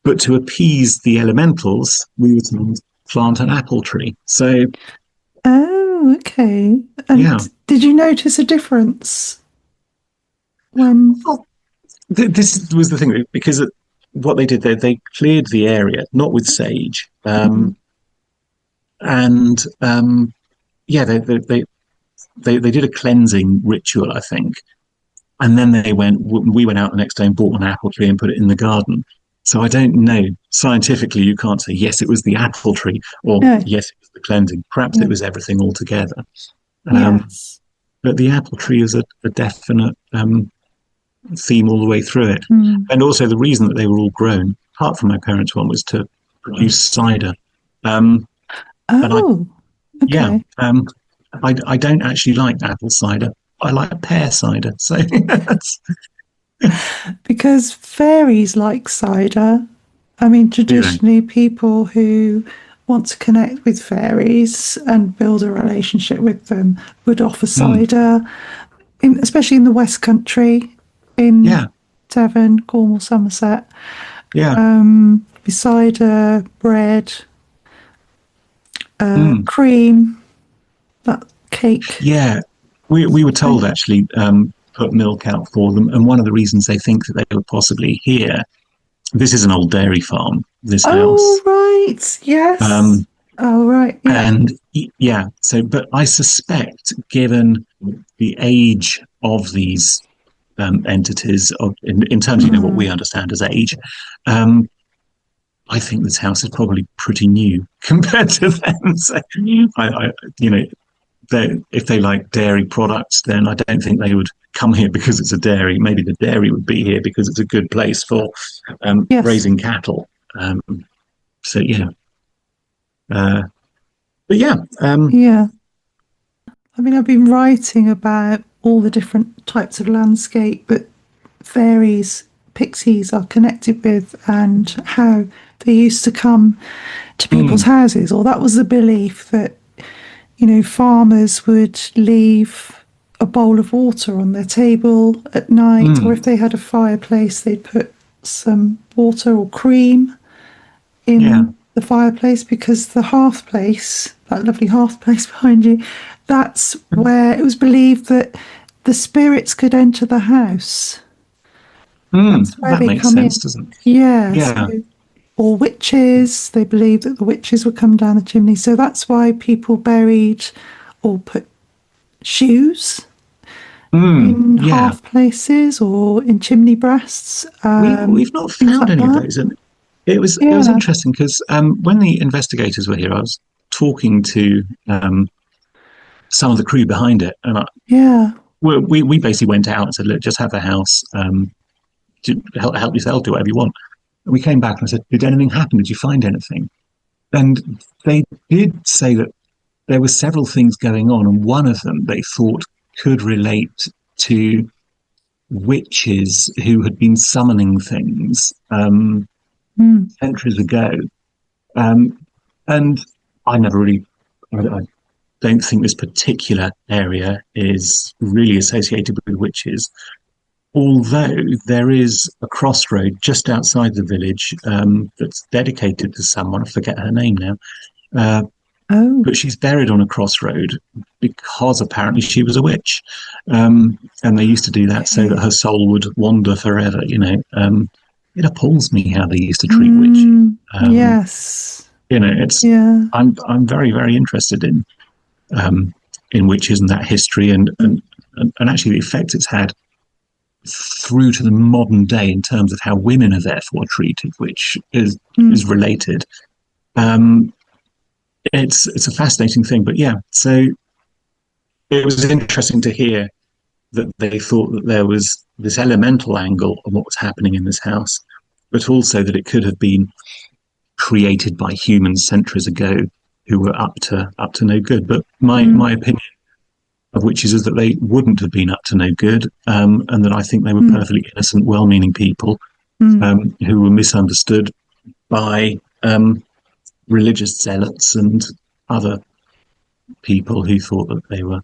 [SPEAKER 2] But to appease the elementals, we were to plant an apple tree. So
[SPEAKER 1] Oh, okay.
[SPEAKER 2] yeah,
[SPEAKER 1] And did you notice a difference? when?
[SPEAKER 2] Well, this was the thing, because what they did, they cleared the area, not with sage,
[SPEAKER 1] Mm.
[SPEAKER 2] and yeah, they did a cleansing ritual, I think, and then we went out the next day and bought an apple tree and put it in the garden. So I don't know. Scientifically, you can't say yes, it was the apple tree, or
[SPEAKER 1] No.
[SPEAKER 2] yes, it was the cleansing. Perhaps
[SPEAKER 1] Yeah.
[SPEAKER 2] it was everything all together.
[SPEAKER 1] Yes.
[SPEAKER 2] But the apple tree is a definite theme all the way through it.
[SPEAKER 1] Mm.
[SPEAKER 2] And also the reason that they were all grown, apart from my parents' one, was to produce cider. Um, and I,
[SPEAKER 1] Oh,
[SPEAKER 2] yeah,
[SPEAKER 1] okay.
[SPEAKER 2] I don't actually like apple cider. I like pear cider. So
[SPEAKER 1] Because fairies like cider. I mean,
[SPEAKER 2] you know,
[SPEAKER 1] traditionally, people who want to connect with fairies and build a relationship with them would offer
[SPEAKER 2] mm,
[SPEAKER 1] cider, especially in the West Country, in
[SPEAKER 2] yeah,
[SPEAKER 1] Devon, Cornwall, Somerset.
[SPEAKER 2] yeah,
[SPEAKER 1] Cider, bread,
[SPEAKER 2] mm,
[SPEAKER 1] cream, that cake.
[SPEAKER 2] yeah. We were
[SPEAKER 1] Right.
[SPEAKER 2] told actually put milk out for them, and one of the reasons they think that they were possibly here. This is an old dairy farm. This
[SPEAKER 1] Oh,
[SPEAKER 2] house.
[SPEAKER 1] right. Yes.
[SPEAKER 2] Um,
[SPEAKER 1] Oh, right. Yeah.
[SPEAKER 2] And yeah, so, but I suspect, given the age of these entities, in terms of what we
[SPEAKER 1] Mm.
[SPEAKER 2] understand as age, um, I think this house is probably pretty new compared to them. So, I you know, if they like dairy products, then I don't think they would come here because it's a dairy. Maybe the dairy would be here because it's a good place for
[SPEAKER 1] Yes.
[SPEAKER 2] raising cattle. Um, so yeah, uh, but yeah,
[SPEAKER 1] Yeah. I mean, I've been writing about all the different types of landscape that fairies, pixies are connected with and how they used to come to people's
[SPEAKER 2] mm,
[SPEAKER 1] houses. Or that was the belief that, farmers would leave a bowl of water on their table at night, or
[SPEAKER 2] mm,
[SPEAKER 1] if they had a fireplace, they'd put some water or cream
[SPEAKER 2] yeah.
[SPEAKER 1] in the fireplace because the hearth place, that lovely hearth place behind you, that's where it was believed that the spirits could enter the house.
[SPEAKER 2] Mm,
[SPEAKER 1] That's where
[SPEAKER 2] that
[SPEAKER 1] they
[SPEAKER 2] makes
[SPEAKER 1] come
[SPEAKER 2] sense,
[SPEAKER 1] in.
[SPEAKER 2] doesn't it?
[SPEAKER 1] Yeah, so,
[SPEAKER 2] Yeah.
[SPEAKER 1] or witches, they believed that the witches would come down the chimney. So that's why people buried or put shoes
[SPEAKER 2] Mm,
[SPEAKER 1] in
[SPEAKER 2] yeah.
[SPEAKER 1] hearth places or in chimney breasts,
[SPEAKER 2] We've not
[SPEAKER 1] things
[SPEAKER 2] found
[SPEAKER 1] like
[SPEAKER 2] any of
[SPEAKER 1] that.
[SPEAKER 2] those, and it was
[SPEAKER 1] Yeah,
[SPEAKER 2] interesting because when the investigators were here, I was talking to some of the crew behind it, and
[SPEAKER 1] yeah.
[SPEAKER 2] we basically went out and said, "Look, just have the house, help yourself, do whatever you want." And we came back and I said, "Did anything happen? Did you find anything?" And they did say that there were several things going on, and one of them they thought could relate to witches who had been summoning things
[SPEAKER 1] Mm,
[SPEAKER 2] centuries ago. Um, and I never really, I don't think this particular area is really associated with witches, although there is a crossroad just outside the village that's dedicated to someone. I forget her name now. Uh,
[SPEAKER 1] oh,
[SPEAKER 2] but she's buried on a crossroad because apparently she was a witch. And they used to do that so that
[SPEAKER 1] okay.
[SPEAKER 2] her soul would wander forever, it appalls me how they used to treat witches.
[SPEAKER 1] Mm,
[SPEAKER 2] Um,
[SPEAKER 1] yes.
[SPEAKER 2] it's
[SPEAKER 1] Yeah.
[SPEAKER 2] I'm very, very interested in witches and that history
[SPEAKER 1] Mm,
[SPEAKER 2] and actually the effect it's had through to the modern day in terms of how women are therefore treated, which is
[SPEAKER 1] mm,
[SPEAKER 2] related. Um, it's a fascinating thing, but yeah, so it was interesting to hear that they thought that there was this elemental angle on what was happening in this house, but also that it could have been created by humans centuries ago who were up to no good. But my
[SPEAKER 1] mm,
[SPEAKER 2] opinion of witches is that they wouldn't have been up to no good, and that I think they were
[SPEAKER 1] mm,
[SPEAKER 2] perfectly innocent, well-meaning people
[SPEAKER 1] mm.
[SPEAKER 2] who were misunderstood by religious zealots and other people who thought that they were,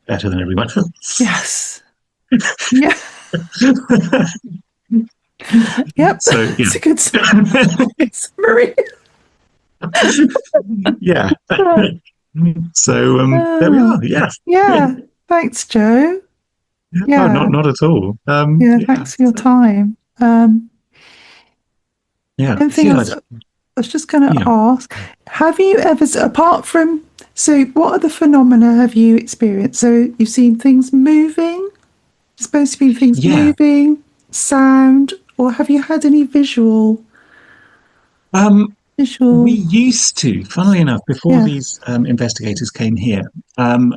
[SPEAKER 2] better than everyone else.
[SPEAKER 1] Yes. Yeah. Yep.
[SPEAKER 2] So yeah,
[SPEAKER 1] It's a good summary.
[SPEAKER 2] yeah. So there we
[SPEAKER 1] Oh,
[SPEAKER 2] are. Yeah,
[SPEAKER 1] yeah. Thanks, Joe.
[SPEAKER 2] Oh,
[SPEAKER 1] Yeah.
[SPEAKER 2] not at all.
[SPEAKER 1] Yeah.
[SPEAKER 2] Yeah,
[SPEAKER 1] Thanks for your time.
[SPEAKER 2] yeah.
[SPEAKER 1] One thing
[SPEAKER 2] See,
[SPEAKER 1] I was just going to
[SPEAKER 2] yeah,
[SPEAKER 1] ask, have you ever, apart from, so what other phenomena have you experienced? So you've seen things moving, supposed to be things
[SPEAKER 2] yeah.
[SPEAKER 1] moving, sound, or have you had any
[SPEAKER 2] Um, we
[SPEAKER 1] visual,
[SPEAKER 2] used to, funnily enough, before
[SPEAKER 1] yeah.
[SPEAKER 2] these investigators came here, um,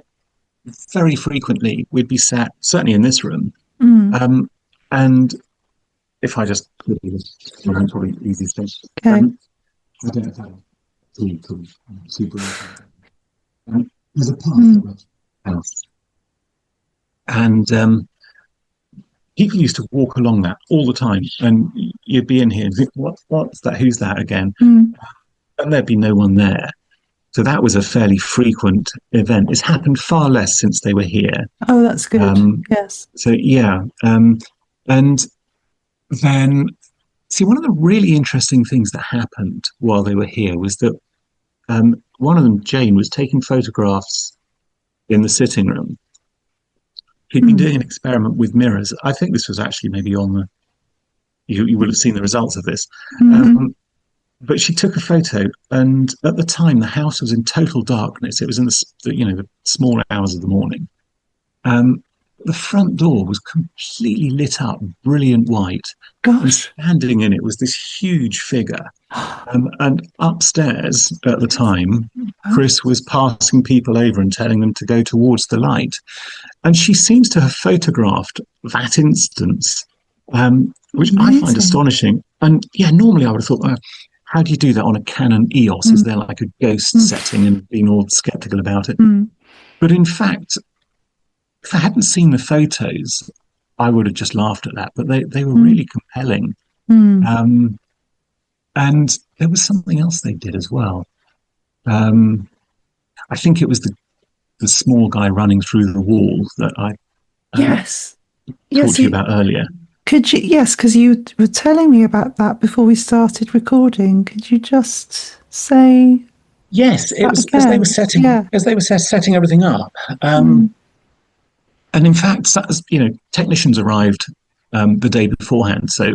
[SPEAKER 2] very frequently we'd be sat, certainly in this room,
[SPEAKER 1] Mm,
[SPEAKER 2] um, and if I just probably easy thing.
[SPEAKER 1] okay.
[SPEAKER 2] I don't have cool, super. There's a path that
[SPEAKER 1] Mm,
[SPEAKER 2] runs through the house, and people used to walk along that all the time, and you'd be in here and think, what's that? Who's that again?
[SPEAKER 1] mm.
[SPEAKER 2] And there'd be no one there. So that was a fairly frequent event. It's happened far less since they were here.
[SPEAKER 1] Oh, that's good.
[SPEAKER 2] Um,
[SPEAKER 1] Yes.
[SPEAKER 2] so yeah, and then see one of the really interesting things that happened while they were here was that one of them, Jane, was taking photographs in the sitting room. He'd been
[SPEAKER 1] Mm,
[SPEAKER 2] doing an experiment with mirrors. I think this was actually maybe on the you will have seen the results of this.
[SPEAKER 1] mm-hmm.
[SPEAKER 2] Um, but she took a photo, and at the time, the house was in total darkness. It was in the small hours of the morning. Um, the front door was completely lit up, brilliant white, and
[SPEAKER 1] Gosh.
[SPEAKER 2] standing in it was this huge figure. And upstairs at the time, Chris was passing people over and telling them to go towards the light. And she seems to have photographed that instance, which I find
[SPEAKER 1] Amazing.
[SPEAKER 2] astonishing. And yeah, normally I would have thought, how do you do that on a Canon EOS? Is
[SPEAKER 1] Mm,
[SPEAKER 2] there like a ghost
[SPEAKER 1] mm,
[SPEAKER 2] setting and being all skeptical about it?
[SPEAKER 1] mm,
[SPEAKER 2] But in fact, if I hadn't seen the photos, I would have just laughed at that. But they were
[SPEAKER 1] mm,
[SPEAKER 2] really compelling.
[SPEAKER 1] mm.
[SPEAKER 2] Um, and there was something else they did as well. Um, I think it was the small guy running through the wall that I
[SPEAKER 1] Yes.
[SPEAKER 2] talked
[SPEAKER 1] Yes,
[SPEAKER 2] to you
[SPEAKER 1] you
[SPEAKER 2] about earlier.
[SPEAKER 1] could you, yes, because you were telling me about that before we started recording. Could you just say
[SPEAKER 2] Yes, it
[SPEAKER 1] that
[SPEAKER 2] was as they were
[SPEAKER 1] again?
[SPEAKER 2] setting
[SPEAKER 1] Yeah.
[SPEAKER 2] setting everything up.
[SPEAKER 1] Mm,
[SPEAKER 2] And in fact, technicians arrived the day beforehand, so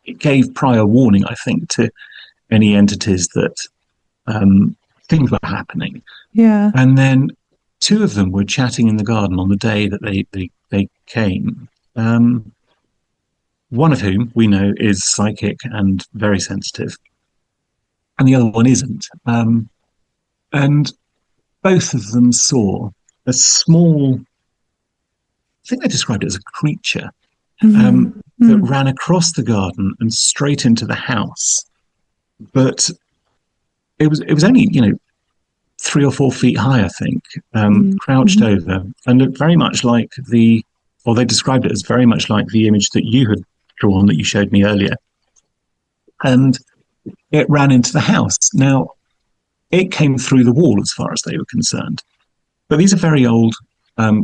[SPEAKER 2] it gave prior warning, I think, to any entities that things were happening.
[SPEAKER 1] yeah.
[SPEAKER 2] And then two of them were chatting in the garden on the day that they came. Um, one of whom we know is psychic and very sensitive, and the other one isn't. And both of them saw a small, I think they described it as a creature
[SPEAKER 1] Mm,
[SPEAKER 2] that
[SPEAKER 1] mm,
[SPEAKER 2] ran across the garden and straight into the house. But it was only 3 or 4 feet high, I think,
[SPEAKER 1] mm,
[SPEAKER 2] crouched
[SPEAKER 1] mm.
[SPEAKER 2] over and looked very much like or they described it as very much like the image that you had drawn that you showed me earlier. And it ran into the house. Now, it came through the wall as far as they were concerned. But these are very old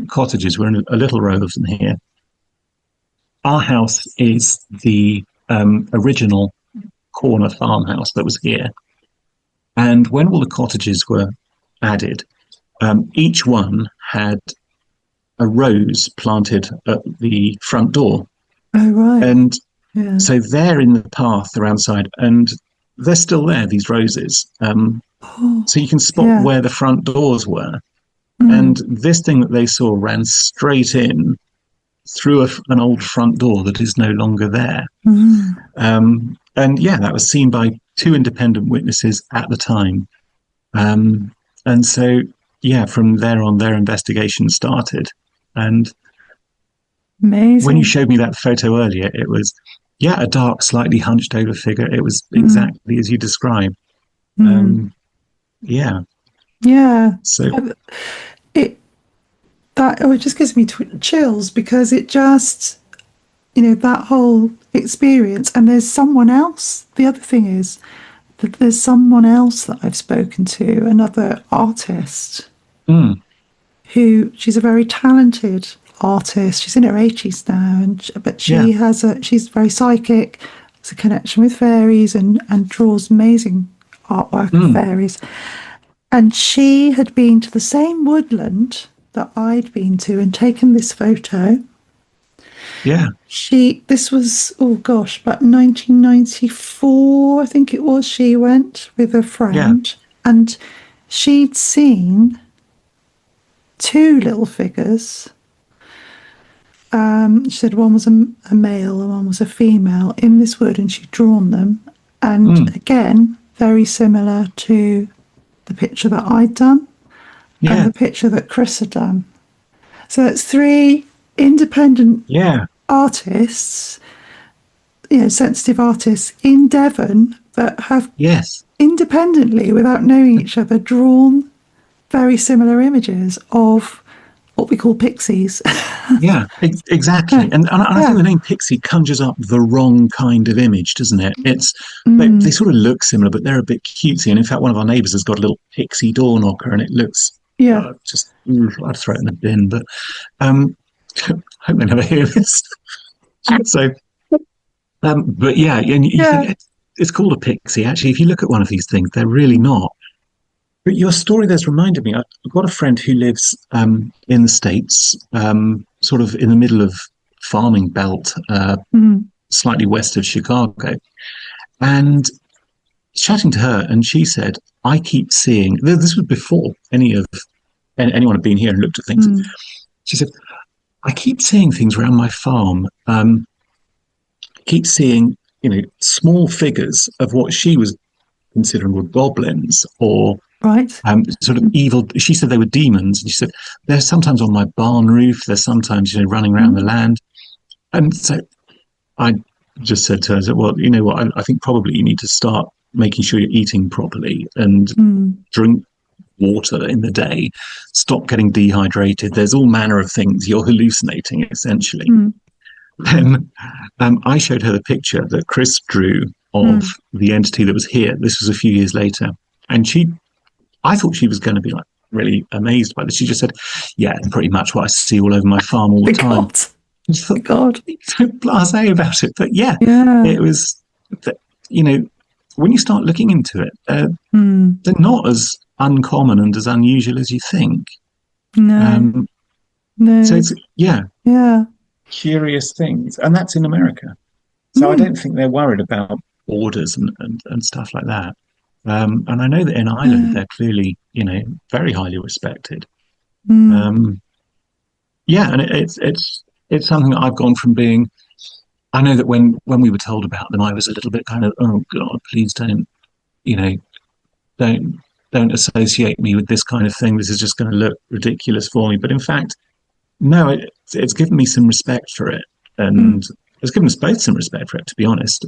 [SPEAKER 2] cottages. We're in a little row of them here. Our house is the original corner farmhouse that was here. And when all the cottages were added, each one had a rose planted at the front door.
[SPEAKER 1] Oh, right.
[SPEAKER 2] And
[SPEAKER 1] Yeah.
[SPEAKER 2] so they're in the path around the side, and they're still there, these roses.
[SPEAKER 1] Oh,
[SPEAKER 2] So you can spot
[SPEAKER 1] yeah.
[SPEAKER 2] where the front doors were.
[SPEAKER 1] Mm,
[SPEAKER 2] And this thing that they saw ran straight in through an old front door that is no longer there.
[SPEAKER 1] mm.
[SPEAKER 2] And yeah, that was seen by two independent witnesses at the time. And so, yeah, from there on, their investigation started. And when you
[SPEAKER 1] Amazing.
[SPEAKER 2] showed me that photo earlier, it was, yeah, a dark, slightly hunched over figure. It was
[SPEAKER 1] Mm,
[SPEAKER 2] exactly as you described.
[SPEAKER 1] mm.
[SPEAKER 2] Um, yeah.
[SPEAKER 1] Yeah.
[SPEAKER 2] So,
[SPEAKER 1] It that oh, it just gives me chills because it just that whole experience. And there's someone else. The other thing is that there's someone else that I've spoken to, another artist
[SPEAKER 2] mm,
[SPEAKER 1] who she's a very talented artist. She's in her 80s now, but
[SPEAKER 2] yeah.
[SPEAKER 1] she's very psychic, has a connection with fairies and draws amazing artwork of
[SPEAKER 2] Mm,
[SPEAKER 1] fairies. And she had been to the same woodland that I'd been to and taken this photo.
[SPEAKER 2] Yeah.
[SPEAKER 1] This was, oh gosh, about 1994, I think it was. She went with a
[SPEAKER 2] Yeah.
[SPEAKER 1] friend and she'd seen two little figures. She said one was a male and one was a female in this wood, and she'd drawn them. And
[SPEAKER 2] Mm.
[SPEAKER 1] again, very similar to the picture that I'd done and
[SPEAKER 2] Yeah.
[SPEAKER 1] the picture that Chris had done. So it's three independent
[SPEAKER 2] Yeah.
[SPEAKER 1] artists, sensitive artists in Devon that have
[SPEAKER 2] Yes.
[SPEAKER 1] independently, without knowing each other, drawn very similar images of what we call pixies.
[SPEAKER 2] Yeah, exactly. And I think
[SPEAKER 1] Yeah.
[SPEAKER 2] the name Pixie conjures up the wrong kind of image, doesn't it? They
[SPEAKER 1] Mm,
[SPEAKER 2] sort of look similar, but they're a bit cutesy. And in fact, one of our neighbours has got a little pixie door knocker, and it looks
[SPEAKER 1] yeah.
[SPEAKER 2] just, I'd throw it in the bin. But um, I hope they never hear this. So, but yeah, and you
[SPEAKER 1] Yeah.
[SPEAKER 2] think it's called a pixie. Actually, if you look at one of these things, they're really not. But your story there's reminded me. I've got a friend who lives in the States, sort of in the middle of farming belt,
[SPEAKER 1] Mm,
[SPEAKER 2] slightly west of Chicago. And chatting to her, and she said, "I keep seeing." This was before anyone had been here and looked at things.
[SPEAKER 1] mm,
[SPEAKER 2] She said, "I keep seeing things around my farm. Keep seeing, small figures of what she was considering were goblins or."
[SPEAKER 1] right.
[SPEAKER 2] Sort of evil. She said they were demons. And she said they're sometimes on my barn roof. They're sometimes, running around the
[SPEAKER 1] Mm,
[SPEAKER 2] land. And so I just said to her, I said, well, you know what? I think probably you need to start making sure you're eating properly and
[SPEAKER 1] mm,
[SPEAKER 2] drink water in the day. Stop getting dehydrated. There's all manner of things. You're hallucinating, essentially.
[SPEAKER 1] mm,
[SPEAKER 2] Then I showed her the picture that Chris drew of
[SPEAKER 1] mm.
[SPEAKER 2] the entity that was here. This was a few years later. And I thought she was going to be like really amazed by this. She just said, "Yeah, pretty much what I see all over my farm all the
[SPEAKER 1] My
[SPEAKER 2] time."
[SPEAKER 1] God.
[SPEAKER 2] I just
[SPEAKER 1] My
[SPEAKER 2] thought,
[SPEAKER 1] God.
[SPEAKER 2] so blasé about it, but yeah,
[SPEAKER 1] Yeah.
[SPEAKER 2] it was. You know, when you start looking into it,
[SPEAKER 1] Mm,
[SPEAKER 2] they're not as uncommon and as unusual as you think.
[SPEAKER 1] no.
[SPEAKER 2] Um, so
[SPEAKER 1] No.
[SPEAKER 2] it's
[SPEAKER 1] Yeah.
[SPEAKER 2] curious things, and that's in America. So I
[SPEAKER 1] Mm,
[SPEAKER 2] don't think they're worried about borders and stuff like that. And I know that in Ireland
[SPEAKER 1] no.
[SPEAKER 2] they're clearly, very highly respected.
[SPEAKER 1] Mm,
[SPEAKER 2] Um, yeah, and it's something that I've gone from being. I know that when we were told about them, I was a little bit kind of, oh God, please you know, don't don't associate me with this kind of thing. This is just going to look ridiculous for me. But in fact, no, it's given me some respect for it,
[SPEAKER 1] mm,
[SPEAKER 2] and it's given us both some respect for it, to be honest.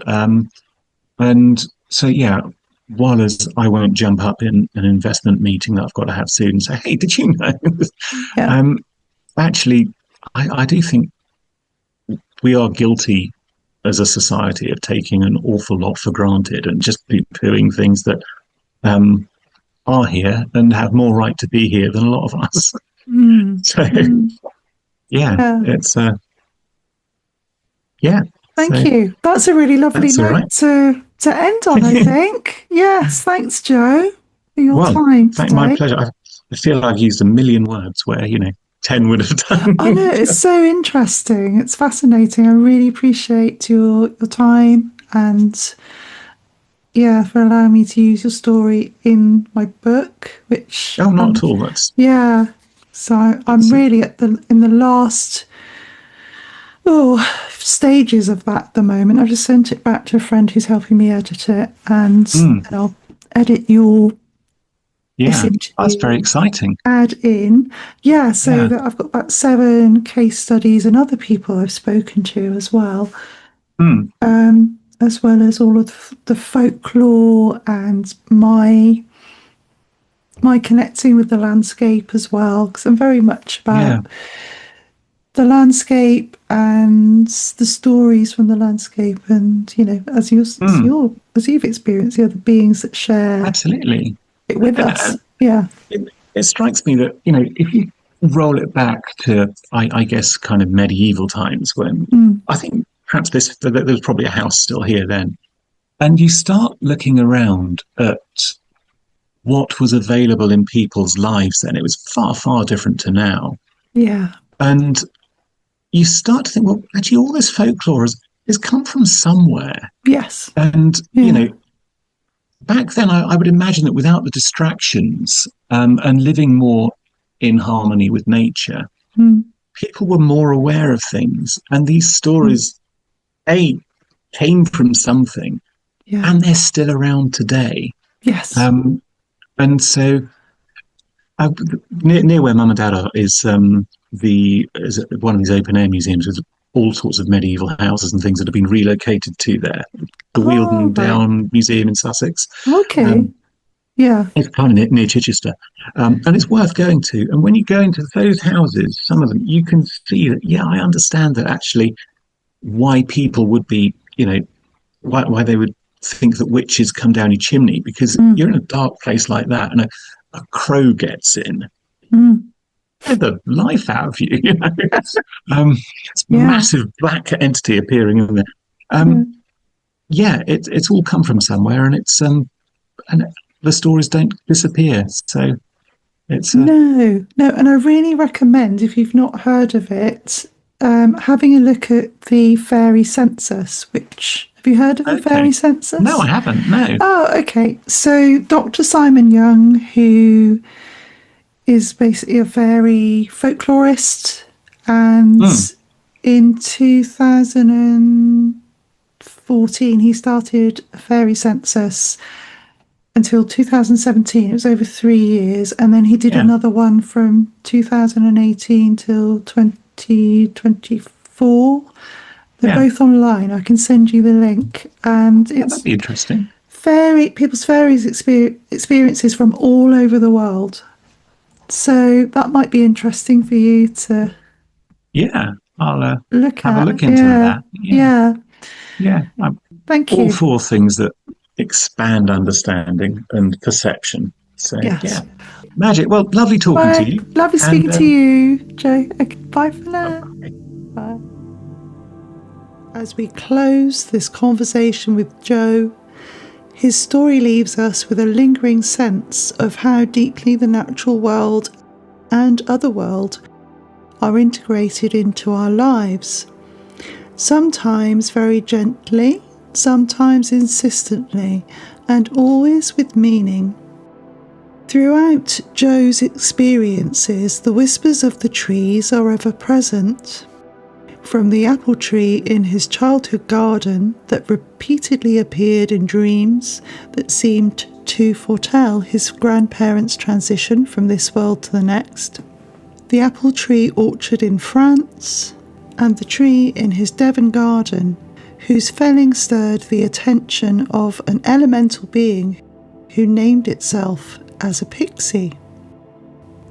[SPEAKER 2] And so, yeah, while as I won't jump up in an investment meeting that I've got to have soon and say, hey, did you know?
[SPEAKER 1] yeah.
[SPEAKER 2] um, actually, I do think we are guilty as a society of taking an awful lot for granted and just poo-pooing things that um, are here and have more right to be here than a lot of us.
[SPEAKER 1] Mm,
[SPEAKER 2] So,
[SPEAKER 1] mm,
[SPEAKER 2] yeah,
[SPEAKER 1] yeah.
[SPEAKER 2] yeah.
[SPEAKER 1] Thank
[SPEAKER 2] So
[SPEAKER 1] you. That's a really lovely
[SPEAKER 2] that's all right.
[SPEAKER 1] note to end on, I think. Yes. Thanks, Joe, for your
[SPEAKER 2] Well,
[SPEAKER 1] time
[SPEAKER 2] my
[SPEAKER 1] today.
[SPEAKER 2] pleasure. I feel I've used a million words where, 10 would have done.
[SPEAKER 1] I know it's so interesting. It's fascinating. I really appreciate your time and yeah, for allowing me to use your story in my book, which
[SPEAKER 2] Oh, not at all. That's,
[SPEAKER 1] yeah. So I'm
[SPEAKER 2] that's
[SPEAKER 1] really in the last stages of that at the moment. I've just sent it back to a friend who's helping me edit it, and
[SPEAKER 2] mm,
[SPEAKER 1] then I'll edit this
[SPEAKER 2] yeah, that's very
[SPEAKER 1] interview,
[SPEAKER 2] exciting.
[SPEAKER 1] add in, yeah, so
[SPEAKER 2] Yeah.
[SPEAKER 1] that I've got about 7 case studies and other people I've spoken to as well.
[SPEAKER 2] Mm,
[SPEAKER 1] As well as all of the folklore and my connecting with the landscape as well, because I'm very much
[SPEAKER 2] yeah.
[SPEAKER 1] about the landscape and the stories from the landscape, and
[SPEAKER 2] Mm,
[SPEAKER 1] as you've experienced the other beings that share
[SPEAKER 2] absolutely.
[SPEAKER 1] it with
[SPEAKER 2] And
[SPEAKER 1] us. Yeah.
[SPEAKER 2] it strikes me that, if you roll it back to, I guess, kind of medieval times when
[SPEAKER 1] Mm,
[SPEAKER 2] I think perhaps there was probably a house still here then. And you start looking around at what was available in people's lives then. It was far, far different to now.
[SPEAKER 1] yeah.
[SPEAKER 2] And you start to think, well, actually, all this folklore has come from somewhere.
[SPEAKER 1] Yes.
[SPEAKER 2] And,
[SPEAKER 1] Yeah.
[SPEAKER 2] back then, I would imagine that without the distractions and living more in harmony with nature, people were more aware of things. And these stories, came from something, and they're still around today.
[SPEAKER 1] Yes.
[SPEAKER 2] And so, near where Mum and Dad are is one of these open air museums with all sorts of medieval houses and things that have been relocated to there. The Wealden Down Museum in Sussex.
[SPEAKER 1] Okay.
[SPEAKER 2] It's kind of near Chichester, and it's worth going to. And when you go into those houses, some of them, you can see that. Yeah, I understand that actually why people would be, why they would think that witches come down your chimney, because you're in a dark place like that, and a crow gets in. Get the life out of you. It's massive black entity appearing in there. It's all come from somewhere, and it's and the stories don't disappear. So it's
[SPEAKER 1] no, and I really recommend, if you've not heard of it, having a look at the fairy census. Have you heard of the fairy census?
[SPEAKER 2] No, I haven't. No.
[SPEAKER 1] Oh, okay. So Dr. Simon Young, who is basically a fairy folklorist, and in 2014 he started a fairy census until 2017. It was over 3 years, and then he did another one from 2018 till 2024. They're both online. I can send you the link, and
[SPEAKER 2] that'd be interesting.
[SPEAKER 1] People's fairies experiences from all over the world. So that might be interesting for you to.
[SPEAKER 2] Yeah, I'll have a look into that.
[SPEAKER 1] Yeah. Thank you.
[SPEAKER 2] All for things that expand understanding and perception. So magic. Well, lovely talking to you.
[SPEAKER 1] Lovely speaking to you, Joe. Okay, bye for now. Bye. As we close this conversation with Joe, his story leaves us with a lingering sense of how deeply the natural world and otherworld are integrated into our lives. Sometimes very gently, sometimes insistently, and always with meaning. Throughout Joe's experiences, the whispers of the trees are ever present. From the apple tree in his childhood garden that repeatedly appeared in dreams that seemed to foretell his grandparents' transition from this world to the next, the apple tree orchard in France, and the tree in his Devon garden, whose felling stirred the attention of an elemental being who named itself as a pixie.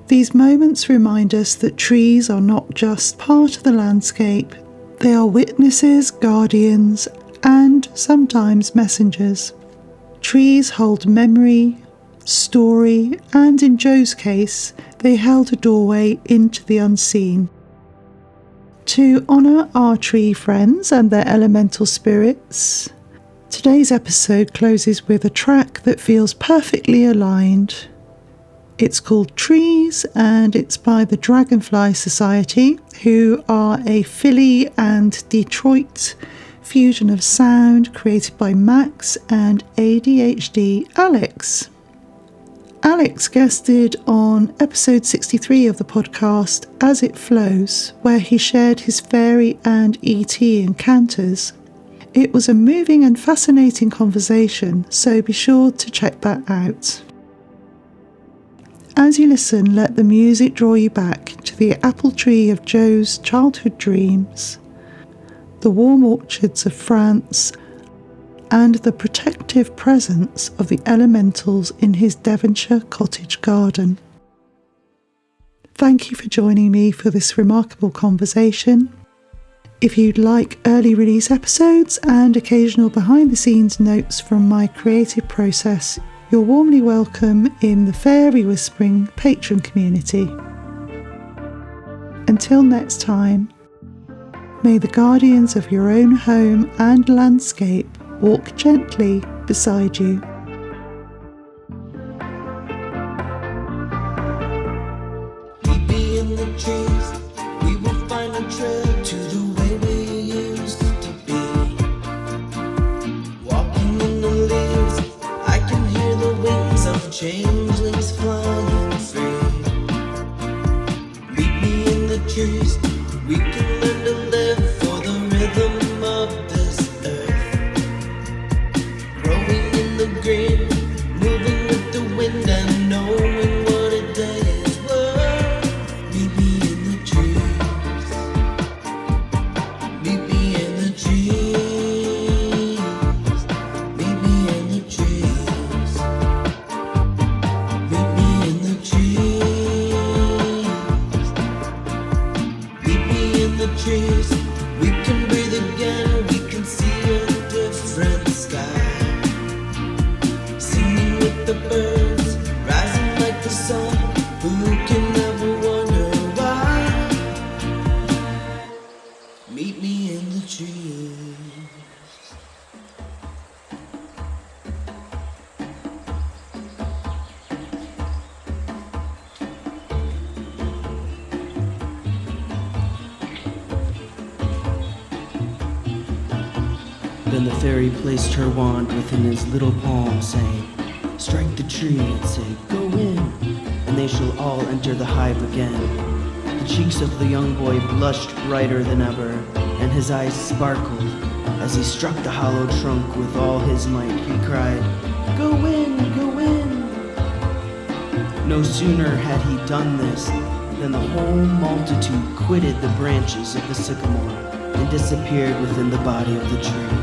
[SPEAKER 1] These moments remind us that trees are not just part of the landscape, they are witnesses, guardians, and sometimes messengers. Trees hold memory, story, and in Joe's case, they held a doorway into the unseen. To honour our tree friends and their elemental spirits, today's episode closes with a track that feels perfectly aligned. It's called Trees, and it's by the Dragonfly Society, who are a Philly and Detroit fusion of sound created by Max and ADHD Alex. Alex guested on episode 63 of the podcast, As It Flows, where he shared his fairy and ET encounters. It was a moving and fascinating conversation, so be sure to check that out. As you listen, let the music draw you back to the apple tree of Joe's childhood dreams, the warm orchards of France, and the protective presence of the elementals in his Devonshire cottage garden. Thank you for joining me for this remarkable conversation. If you'd like early release episodes and occasional behind-the-scenes notes from my creative process, you're warmly welcome in the Fairy Whispering Patreon community. Until next time, may the guardians of your own home and landscape walk gently beside you.
[SPEAKER 3] We be in the trees, we will find the trail to the way we used to be. Walking in the leaves, I can hear the wings of changelings flying free. Meet me in the trees, we can learn to live for the rhythm of this earth. Growing in the green, moving with the wind and knowing what a day is worth. Meet me in the trees. Meet me in the trees. Meet me in the trees. Meet me in the trees. Meet me in the trees. We can breathe again. We can see a different sky. Singing with the birds, rising like the sun. Who can ever wonder why? Meet me in the trees. Then the fairy placed her wand within his little palm, saying, "Strike the tree and say, 'Go in,' and they shall all enter the hive again." The cheeks of the young boy blushed brighter than ever, and his eyes sparkled. As he struck the hollow trunk with all his might, he cried, "Go in, go in!" No sooner had he done this than the whole multitude quitted the branches of the sycamore and disappeared within the body of the tree.